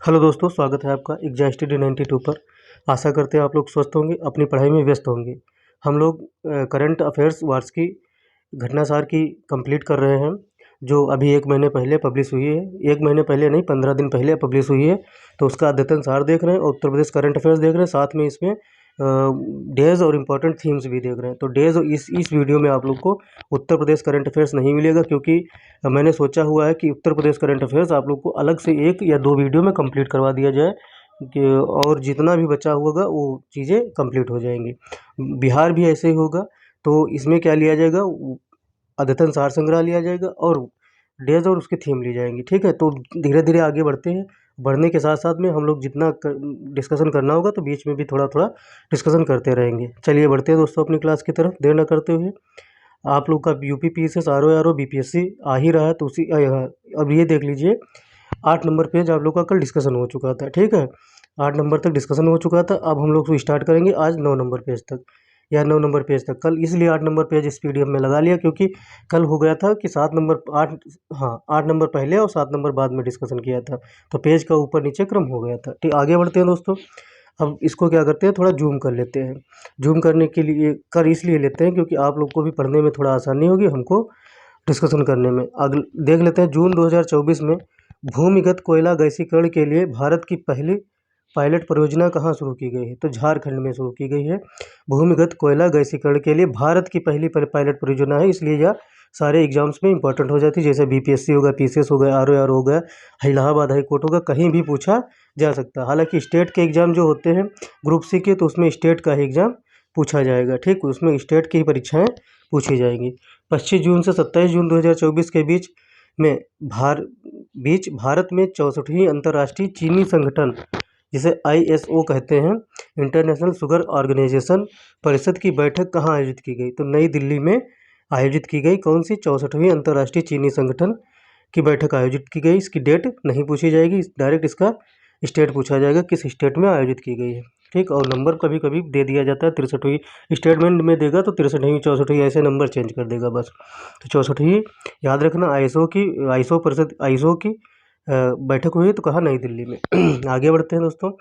Hello दोस्तों, स्वागत है आपका एग्जाम स्टडी 92 पर। आशा करते हैं आप लोग स्वस्थ होंगे, अपनी पढ़ाई में व्यस्त होंगे। हम लोग करंट अफेयर्स वार्स की घटनासार की कंप्लीट कर रहे हैं, जो अभी 1 महीने पहले पब्लिश हुई है। 1 महीने पहले नहीं, 15 दिन पहले पब्लिश हुई है। तो उसका अद्यतन सार देख रहे हैं और उत्तर प्रदेश करंट अफेयर्स देख रहे हैं, साथ में इसमें डेज और इम्पोर्टेंट थीम्स भी देख रहे हैं। तो डेज इस वीडियो में आप लोग को उत्तर प्रदेश करंट अफेयर्स नहीं मिलेगा, क्योंकि मैंने सोचा हुआ है कि उत्तर प्रदेश करंट अफेयर्स आप लोग को अलग से 1 या 2 वीडियो में कंप्लीट करवा दिया जाए कि और जितना भी बचा होगा वो चीज़ें कंप्लीट हो जाएंगी। बिहार भी ऐसे ही होगा। तो इसमें क्या लिया जाएगा, अद्यतन सार संग्रह लिया जाएगा और डेज और उसकी थीम ली जाएंगी। ठीक है, तो धीरे धीरे आगे बढ़ते हैं। बढ़ने के साथ साथ में हम लोग जितना डिस्कशन करना होगा तो बीच में भी थोड़ा थोड़ा डिस्कशन करते रहेंगे। चलिए बढ़ते हैं दोस्तों अपनी क्लास की तरफ, देर न करते हुए। आप लोग का UP PCS R O BPSC आ ही रहा है, तो उसी अब ये देख लीजिए 8 नंबर पेज आप लोग का कल डिस्कशन हो चुका था। ठीक है, 8 नंबर तक डिस्कशन हो चुका था। अब हम लोग स्टार्ट करेंगे आज 9 नंबर पेज तक, या 9 नंबर पेज तक। कल इसलिए 8 नंबर पेज इस पीडीएफ में लगा लिया, क्योंकि कल हो गया था कि 7 नंबर 8, हाँ 8 नंबर पहले और 7 नंबर बाद में डिस्कशन किया था, तो पेज का ऊपर नीचे क्रम हो गया था। ठीक, आगे बढ़ते हैं दोस्तों। अब इसको क्या करते हैं, थोड़ा जूम कर लेते हैं। जूम करने के लिए कर इसलिए लेते हैं क्योंकि आप लोग को भी पढ़ने में थोड़ा आसानी होगी, हमको डिस्कशन करने में। अगले देख लेते हैं, जून 2024 में भूमिगत कोयला गैसीकरण के लिए भारत की पहली पायलट परियोजना कहाँ शुरू की गई है? तो झारखंड में शुरू की गई है। भूमिगत कोयला गैसीकरण के लिए भारत की पहली पायलट परियोजना है, इसलिए यह सारे एग्जाम्स में इंपॉर्टेंट हो जाती है। जैसे बीपीएससी हो गया, पीसीएस हो गया, आरओआर हो गया, इलाहाबाद हाई कोर्ट होगा, कहीं भी पूछा जा सकता है। हालांकि स्टेट के एग्ज़ाम जो होते हैं ग्रुप सी के, तो उसमें स्टेट का ही एग्ज़ाम पूछा जाएगा। ठीक, उसमें स्टेट की ही परीक्षाएँ पूछी जाएंगी। 25 जून से 27 जून 2024 के में भारत में 64वीं अंतर्राष्ट्रीय चीनी संगठन, जिसे आईएसओ कहते हैं, इंटरनेशनल शुगर ऑर्गेनाइजेशन परिषद की बैठक कहाँ आयोजित की गई? तो नई दिल्ली में आयोजित की गई। कौन सी? 64वीं अंतर्राष्ट्रीय चीनी संगठन की बैठक आयोजित की गई। इसकी डेट नहीं पूछी जाएगी, डायरेक्ट इसका स्टेट पूछा जाएगा, किस स्टेट में आयोजित की गई है। ठीक, और नंबर कभी कभी दे दिया जाता है 63वीं, स्टेटमेंट में देगा तो 63वीं 64वीं ऐसे नंबर चेंज कर देगा बस। तो 64वीं याद रखना। आईएसओ की बैठक हुई तो कहा, नई दिल्ली में। आगे बढ़ते हैं दोस्तों।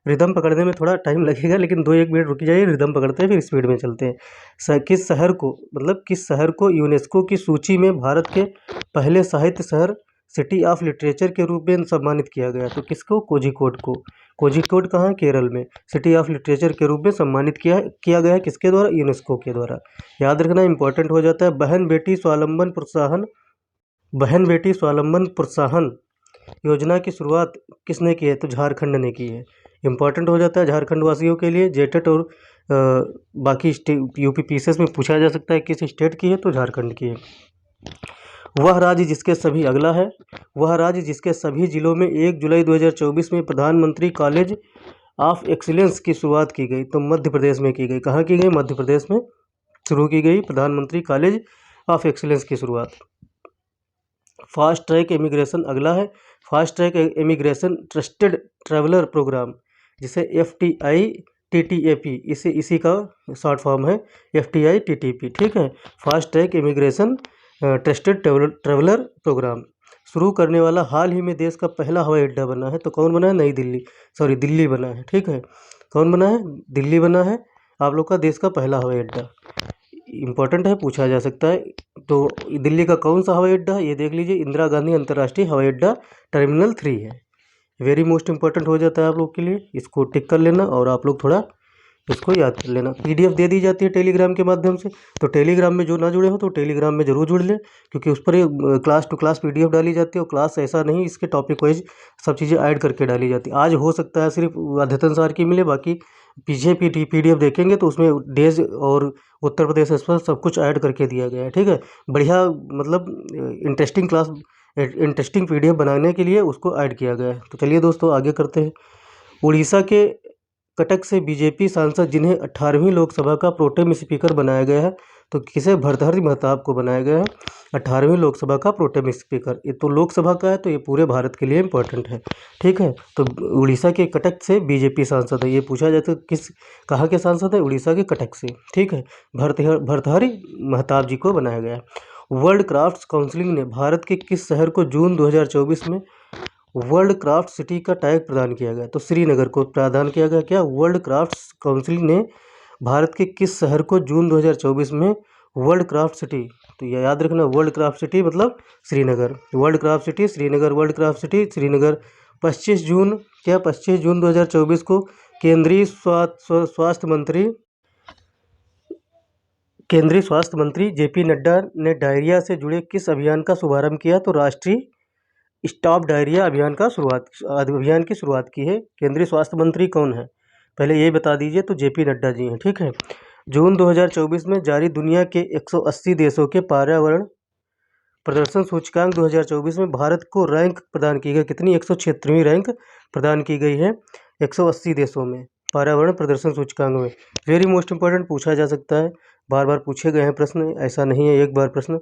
रिदम पकड़ने में थोड़ा टाइम लगेगा, लेकिन 2-1 मिनट रुक जाइए, रिदम पकड़ते हैं फिर स्पीड में चलते हैं। किस शहर को यूनेस्को की सूची में भारत के पहले साहित्य शहर, सिटी ऑफ लिटरेचर के रूप में सम्मानित किया गया? तो किसको? कोझिकोड को। कोझिकोड कहाँ है? केरल में। सिटी ऑफ लिटरेचर के रूप में सम्मानित किया गया है, किसके द्वारा? यूनेस्को के द्वारा। याद रखना, इंपॉर्टेंट हो जाता है। बहन बेटी स्वावलंबन प्रोत्साहन योजना की शुरुआत किसने की है? तो झारखंड ने की है। इंपॉर्टेंट हो जाता है झारखंड वासियों के लिए। जेटेट और बाकी यूपी पीसेस में पूछा जा सकता है किस स्टेट की है, तो झारखंड की है। वह राज्य जिसके सभी जिलों में 1 जुलाई 2024 में प्रधानमंत्री कॉलेज ऑफ एक्सीलेंस की शुरुआत की गई, तो मध्य प्रदेश में की गई। कहाँ की गई? मध्य प्रदेश में शुरू की गई प्रधानमंत्री कॉलेज ऑफ एक्सीलेंस की शुरुआत। फास्ट ट्रैक इमिग्रेशन अगला है। Fast track immigration trusted traveller programme, जिसे FTI TTAP, इसी का शॉर्ट फॉर्म है, FTI TTP। ठीक है, fast track immigration trusted traveller programme शुरू करने वाला हाल ही में देश का पहला हवाई अड्डा बना है। तो कौन बना है? दिल्ली बना है। ठीक है, कौन बना है? दिल्ली बना है आप लोग का देश का पहला हवाई अड्डा। इम्पोर्टेंट है, पूछा जा सकता है। तो दिल्ली का कौन सा हवाई अड्डा? ये देख लीजिए, इंदिरा गांधी अंतर्राष्ट्रीय हवाई अड्डा टर्मिनल 3 है। वेरी मोस्ट इंपॉर्टेंट हो जाता है आप लोग के लिए, इसको टिक कर लेना और आप लोग थोड़ा इसको याद कर लेना। PDF दे दी जाती है टेलीग्राम के माध्यम से, तो टेलीग्राम में जो ना जुड़े हो तो टेलीग्राम में ज़रूर जुड़ लें, क्योंकि उस पर क्लास टू क्लास PDF डाली जाती है। और क्लास ऐसा नहीं, इसके टॉपिक वाइज सब चीज़ें ऐड करके डाली जाती है। आज हो सकता है सिर्फ अद्यतन सार की मिले, बाकी पीछे PDF देखेंगे तो उसमें डेज और उत्तर प्रदेश एक्सप्रेस सब कुछ ऐड करके दिया गया है। ठीक है, बढ़िया, मतलब इंटरेस्टिंग PDF बनाने के लिए उसको ऐड किया गया है। तो चलिए दोस्तों आगे करते हैं। उड़ीसा के कटक से बीजेपी सांसद, जिन्हें 18वीं लोकसभा का प्रोटेम स्पीकर बनाया गया है, तो किसे? भर्तृहरि महताब को बनाया गया है 18वीं लोकसभा का प्रोटेम स्पीकर। ये तो लोकसभा का है, तो ये पूरे भारत के लिए इंपॉर्टेंट है। ठीक है, तो उड़ीसा के कटक से बीजेपी सांसद है। ये पूछा जाए तो कहाँ के सांसद है? उड़ीसा के कटक से। ठीक है, भर्तृहरि महताब जी को बनाया गया है। वर्ल्ड क्राफ्ट्स काउंसिल ने भारत के किस शहर को जून 2024 में वर्ल्ड क्राफ्ट सिटी का टैग प्रदान किया गया? तो श्रीनगर को प्रदान किया गया। क्या वर्ल्ड क्राफ्ट काउंसिल ने भारत के किस शहर को जून 2024 में वर्ल्ड क्राफ्ट सिटी, तो ये याद रखना, वर्ल्ड क्राफ्ट सिटी मतलब Srinagar, world craft city Srinagar, world craft city Srinagar. 25 जून, क्या 25 जून 2024 को केंद्रीय स्वास्थ्य मंत्री जेपी नड्डा ने डायरिया से जुड़े किस अभियान का शुभारंभ किया? तो राष्ट्रीय स्टॉप डायरिया अभियान की शुरुआत की है। केंद्रीय स्वास्थ्य मंत्री कौन है, पहले ये बता दीजिए। तो जेपी नड्डा जी हैं, ठीक है। जून 2024 में जारी दुनिया के 180 देशों के पर्यावरण प्रदर्शन सूचकांक 2024 में भारत को रैंक प्रदान की गई कितनी? 176वीं रैंक प्रदान की गई है 180 देशों में पर्यावरण प्रदर्शन सूचकांक में। वेरी मोस्ट इंपॉर्टेंट, पूछा जा सकता है, बार बार पूछे गए हैं प्रश्न, ऐसा नहीं है एक बार प्रश्न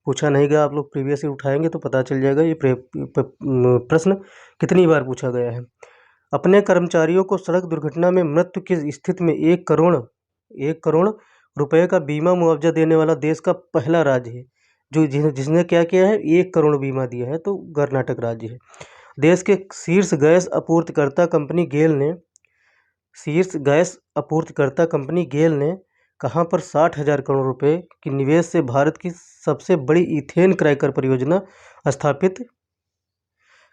पूछा नहीं गया। आप लोग प्रीवियस ही उठाएंगे तो पता चल जाएगा ये प्रश्न कितनी बार पूछा गया है। अपने कर्मचारियों को सड़क दुर्घटना में मृत्यु की स्थिति में 1 करोड़ रुपए का बीमा मुआवजा देने वाला देश का पहला राज्य है जो जिसने क्या किया है, 1 करोड़ बीमा दिया है, तो कर्नाटक राज्य है। देश के शीर्ष गैस आपूर्तिकर्ता कंपनी गेल ने कहां पर 60,000 करोड़ रुपए की निवेश से भारत की सबसे बड़ी इथेन क्रैकर परियोजना स्थापित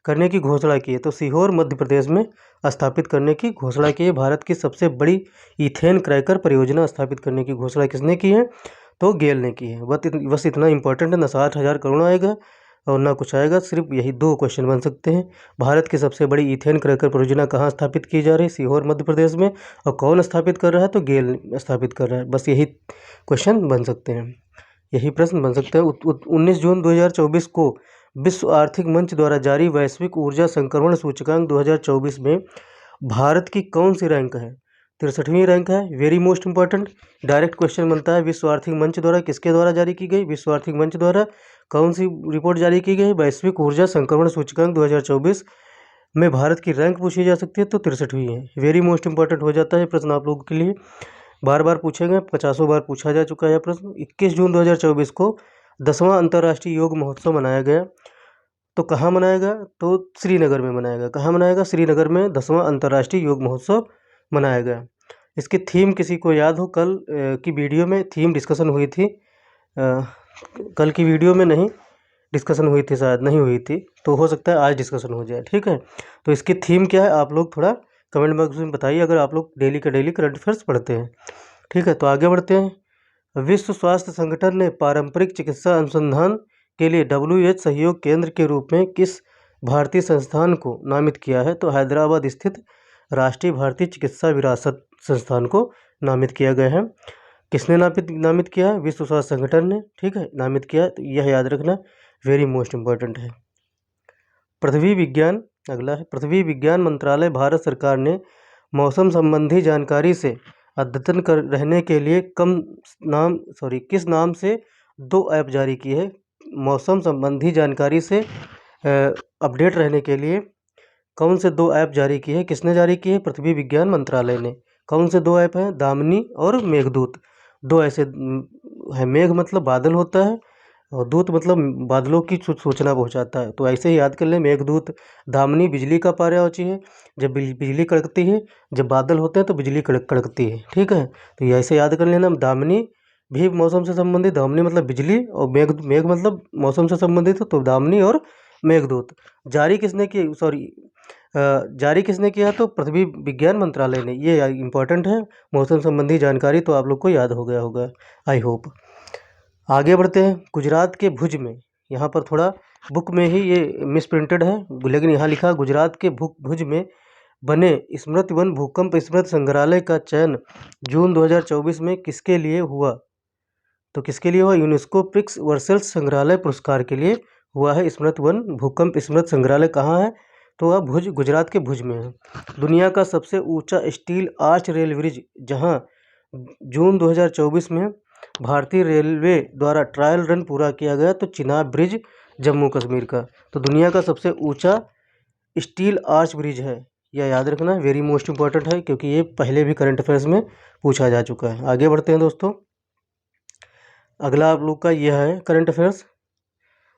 करने की घोषणा की है? तो सीहोर मध्य प्रदेश में स्थापित करने की घोषणा की है। भारत की सबसे बड़ी इथेन क्रैकर परियोजना स्थापित करने की घोषणा किसने की है? तो गेल ने की है। बस इतना इंपॉर्टेंट है, ना 60,000 करोड़ आएगा और ना कुछ आएगा, सिर्फ यही 2 क्वेश्चन बन सकते हैं। भारत की सबसे बड़ी इथेन क्रैकर परियोजना कहाँ स्थापित की जा रही है? सीहोर मध्य प्रदेश में। और कौन स्थापित कर रहा है? तो गेल स्थापित कर रहा है। बस यही क्वेश्चन बन सकते हैं, यही प्रश्न बन सकते हैं। 19 जून 2024 को विश्व आर्थिक मंच द्वारा जारी वैश्विक ऊर्जा संक्रमण सूचकांक 2024 में भारत की कौन सी रैंक है? 63वीं रैंक है। Very most important, direct question बनता है। विश्व आर्थिक मंच द्वारा किसके द्वारा जारी की गई? विश्व आर्थिक मंच द्वारा कौन सी रिपोर्ट जारी की गई? वैश्विक ऊर्जा संक्रमण सूचकांक 2024 में भारत की रैंक पूछी जा सकती है, तो 63वीं है। वेरी मोस्ट इंपॉर्टेंट हो जाता है प्रश्न आप लोगों के लिए, बार बार पूछेंगे, 50 बार पूछा जा चुका है प्रश्न। 21 जून 2024 को 10वां अंतर्राष्ट्रीय योग महोत्सव मनाया गया, तो कहाँ मनाएगा? तो श्रीनगर में मनाएगा। कहाँ मनाएगा? श्रीनगर में 10वां अंतर्राष्ट्रीय योग महोत्सव मनाया गया। इसकी थीम किसी को याद हो? कल की वीडियो में थीम डिस्कशन हुई थी, कल की वीडियो में नहीं डिस्कशन हुई थी, शायद नहीं हुई थी, तो हो सकता है आज डिस्कशन हो जाए, ठीक है। तो इसकी थीम क्या है आप लोग थोड़ा कमेंट बॉक्स में बताइए, अगर आप लोग डेली का डेली करंट अफेयर्स पढ़ते हैं, ठीक है। तो आगे बढ़ते हैं। विश्व स्वास्थ्य संगठन ने पारंपरिक चिकित्सा अनुसंधान के लिए WHO सहयोग केंद्र के रूप में किस भारतीय संस्थान को नामित किया है? तो हैदराबाद स्थित राष्ट्रीय भारतीय चिकित्सा विरासत संस्थान को नामित किया गया है। किसने नामित किया है? विश्व स्वास्थ्य संगठन ने, ठीक है, नामित किया। तो यह याद रखना, वेरी मोस्ट इम्पोर्टेंट है। पृथ्वी विज्ञान, अगला है, पृथ्वी विज्ञान मंत्रालय भारत सरकार ने मौसम संबंधी जानकारी से अद्यतन कर रहने के लिए किस नाम से 2 ऐप जारी की है? मौसम संबंधी जानकारी से अपडेट रहने के लिए कौन से 2 ऐप जारी की है? किसने जारी की है? पृथ्वी विज्ञान मंत्रालय ने। कौन से 2 ऐप हैं? दामिनी और मेघदूत। 2 ऐसे है, मेघ मतलब बादल होता है और दूत मतलब बादलों की सूचना पहुंचाता है, तो ऐसे ही याद कर लें। मेघदूत, दामिनी बिजली का पर्यायवाची है, जब बिजली कड़कती है, जब बादल होते हैं तो बिजली कड़कती है, ठीक है। तो ये ऐसे याद कर लेना। दामिनी भी मौसम से संबंधित, दामिनी मतलब बिजली, और मेघ मतलब मौसम से संबंधित, तो दामिनी और मेघदूत। जारी किसने किया? तो पृथ्वी विज्ञान मंत्रालय ने। ये इंपॉर्टेंट है, मौसम संबंधी जानकारी तो आप लोग को याद हो गया होगा, आई होप। आगे बढ़ते हैं। गुजरात के भुज में, यहाँ पर थोड़ा बुक में ही ये मिसप्रिंटेड है, लेकिन यहाँ लिखा गुजरात के भुज में बने स्मृति वन भूकंप स्मृति संग्रहालय का चयन जून 2024 में किसके लिए हुआ? तो किसके लिए हुआ? यूनेस्को प्रिक्स वर्सेल्स संग्रहालय पुरस्कार के लिए हुआ है। स्मृति वन भूकंप स्मृति संग्रहालय कहाँ है? तो वह भुज, गुजरात के भुज में है। दुनिया का सबसे ऊंचा स्टील आर्च रेल ब्रिज जहां जून 2024 में भारतीय रेलवे द्वारा ट्रायल रन पूरा किया गया, तो चिनाब ब्रिज जम्मू कश्मीर का। तो दुनिया का सबसे ऊंचा स्टील आर्च ब्रिज है, यह याद रखना, वेरी मोस्ट इंपॉर्टेंट है, क्योंकि ये पहले भी करंट अफेयर्स में पूछा जा चुका है। आगे बढ़ते हैं दोस्तों। अगला आप लोग का यह है करंट अफेयर्स।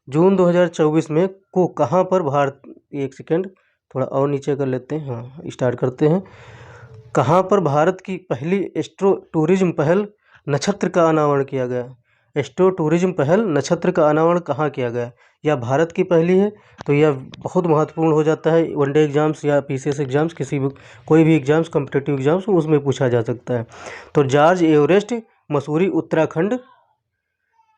जून 2024 में को कहाँ पर एक सेकेंड, थोड़ा और नीचे कर लेते हैं। हाँ, स्टार्ट करते हैं। कहाँ पर भारत की पहली एस्ट्रो टूरिज्म पहल नक्षत्र का अनावरण किया गया? एस्ट्रो टूरिज्म पहल नक्षत्र का अनावरण कहाँ किया गया? या भारत की पहली है, तो यह बहुत महत्वपूर्ण हो जाता है वनडे एग्जाम्स या पीसीएस एग्जाम्स, किसी भी कोई भी एग्जाम्स, कॉम्पिटिटिव एग्जाम्स, उसमें पूछा जा सकता है। तो जॉर्ज एवरेस्ट, मसूरी, उत्तराखंड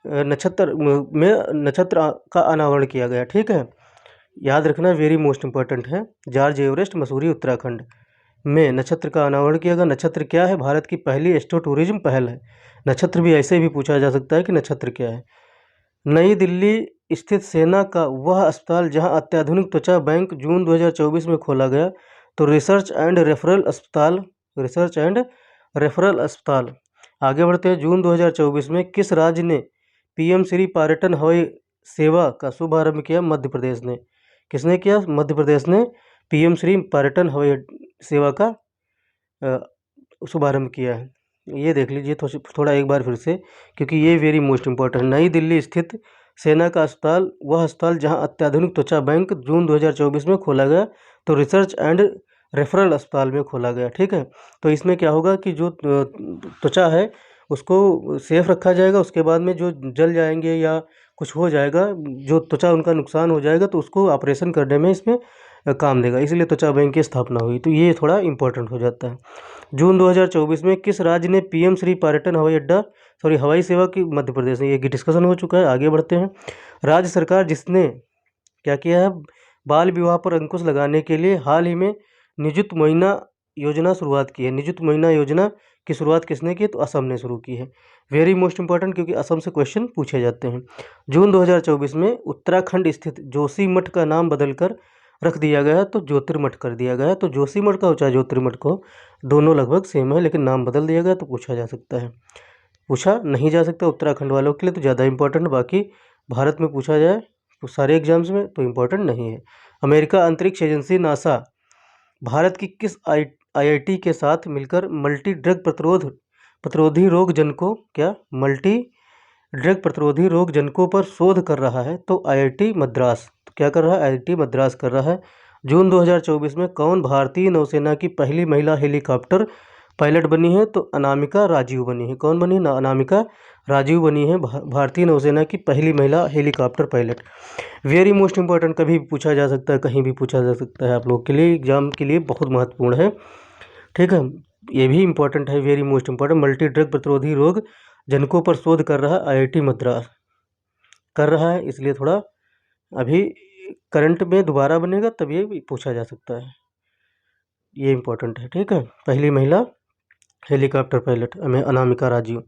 नक्षत्र में नक्षत्र का अनावरण किया गया। ठीक है, याद रखना, वेरी मोस्ट इंपॉर्टेंट है। जॉर्ज एवरेस्ट, मसूरी, उत्तराखंड में नक्षत्र का अनावरण किया गया। नक्षत्र क्या है? भारत की पहली एस्ट्रो टूरिज्म पहल है। नक्षत्र भी ऐसे भी पूछा जा सकता है कि नक्षत्र क्या है। नई दिल्ली स्थित सेना का वह अस्पताल जहां अत्याधुनिक त्वचा बैंक जून 2024 में खोला गया। तो रिसर्च एंड रेफरल अस्पताल, रिसर्च एंड रेफरल अस्पताल। आगे बढ़ते हैं। जून 2024 में किस राज्य ने पीएम श्री पर्यटन हवाई सेवा का शुभारंभ किया? मध्य प्रदेश ने। किसने किया? मध्य प्रदेश ने पीएम श्री पर्यटन हवाई सेवा का शुभारंभ किया है। ये देख लीजिए थोड़ा एक बार फिर से, क्योंकि ये वेरी मोस्ट इंपॉर्टेंट। नई दिल्ली स्थित सेना का अस्पताल वह अस्पताल जहां अत्याधुनिक त्वचा बैंक जून 2024 में खोला गया। तो रिसर्च एंड रेफरल अस्पताल में खोला गया। ठीक है, तो इसमें क्या होगा कि जो त्वचा है उसको सेफ रखा जाएगा, उसके बाद में जो जल जाएंगे या कुछ हो जाएगा, जो त्वचा उनका नुकसान हो जाएगा, तो उसको ऑपरेशन करने में इसमें काम देगा, इसलिए त्वचा बैंक की स्थापना हुई। तो ये थोड़ा इंपॉर्टेंट हो जाता है। जून 2024 में किस राज्य ने पीएम श्री पर्यटन हवाई सेवा की? मध्य प्रदेश ने। ये डिस्कशन हो चुका है। आगे बढ़ते हैं। राज्य सरकार जिसने क्या किया है? बाल विवाह पर अंकुश लगाने के लिए हाल ही में निजुत महीना योजना शुरुआत की है। निजुत महीना योजना की शुरुआत किसने की? तो असम ने शुरू की है। वेरी मोस्ट इंपॉर्टेंट, क्योंकि असम से क्वेश्चन पूछे जाते हैं। जून 2024 में उत्तराखंड स्थित जोशीमठ का नाम बदलकर रख दिया गया, तो ज्योतिर्मठ कर दिया गया। तो जोशीमठ का हो चाहे ज्योतिर्मठ को, दोनों लगभग सेम है, लेकिन नाम बदल दिया गया, तो पूछा जा सकता है। पूछा नहीं जा सकता उत्तराखंड वालों के लिए तो ज़्यादा इंपॉर्टेंट, बाकी भारत में पूछा जाए तो सारे एग्जाम्स में तो इम्पोर्टेंट नहीं है। अमेरिका अंतरिक्ष एजेंसी नासा भारत की किस आईआईटी के साथ मिलकर मल्टी ड्रग प्रतिरोधी रोग जनकों मल्टी ड्रग प्रतिरोधी रोग जनकों पर शोध कर रहा है? तो आईआईटी मद्रास। तो क्या कर रहा है? आईआईटी मद्रास कर रहा है। जून 2024 में कौन भारतीय नौसेना की पहली महिला हेलीकॉप्टर पायलट बनी है? तो अनामिका राजीव बनी है। कौन बनी? अनामिका राजीव बनी है भारतीय नौसेना की पहली महिला helicopter pilot. Very most important, कभी भी पूछा जा सकता है, कहीं भी पूछा जा सकता है, आप लोग के लिए एग्जाम के लिए बहुत महत्वपूर्ण है। ठीक है, ये भी इंपॉर्टेंट है, very most important. Multi drug प्रतिरोधी रोग जनकों पर शोध कर रहा आईआईटी मद्रास कर रहा है, इसलिए थोड़ा अभी करंट में दोबारा बनेगा तब ये पूछा जा सकता है, ये इंपॉर्टेंट है। ठीक है, पहली महिला helicopter pilot Anamika Rajeev.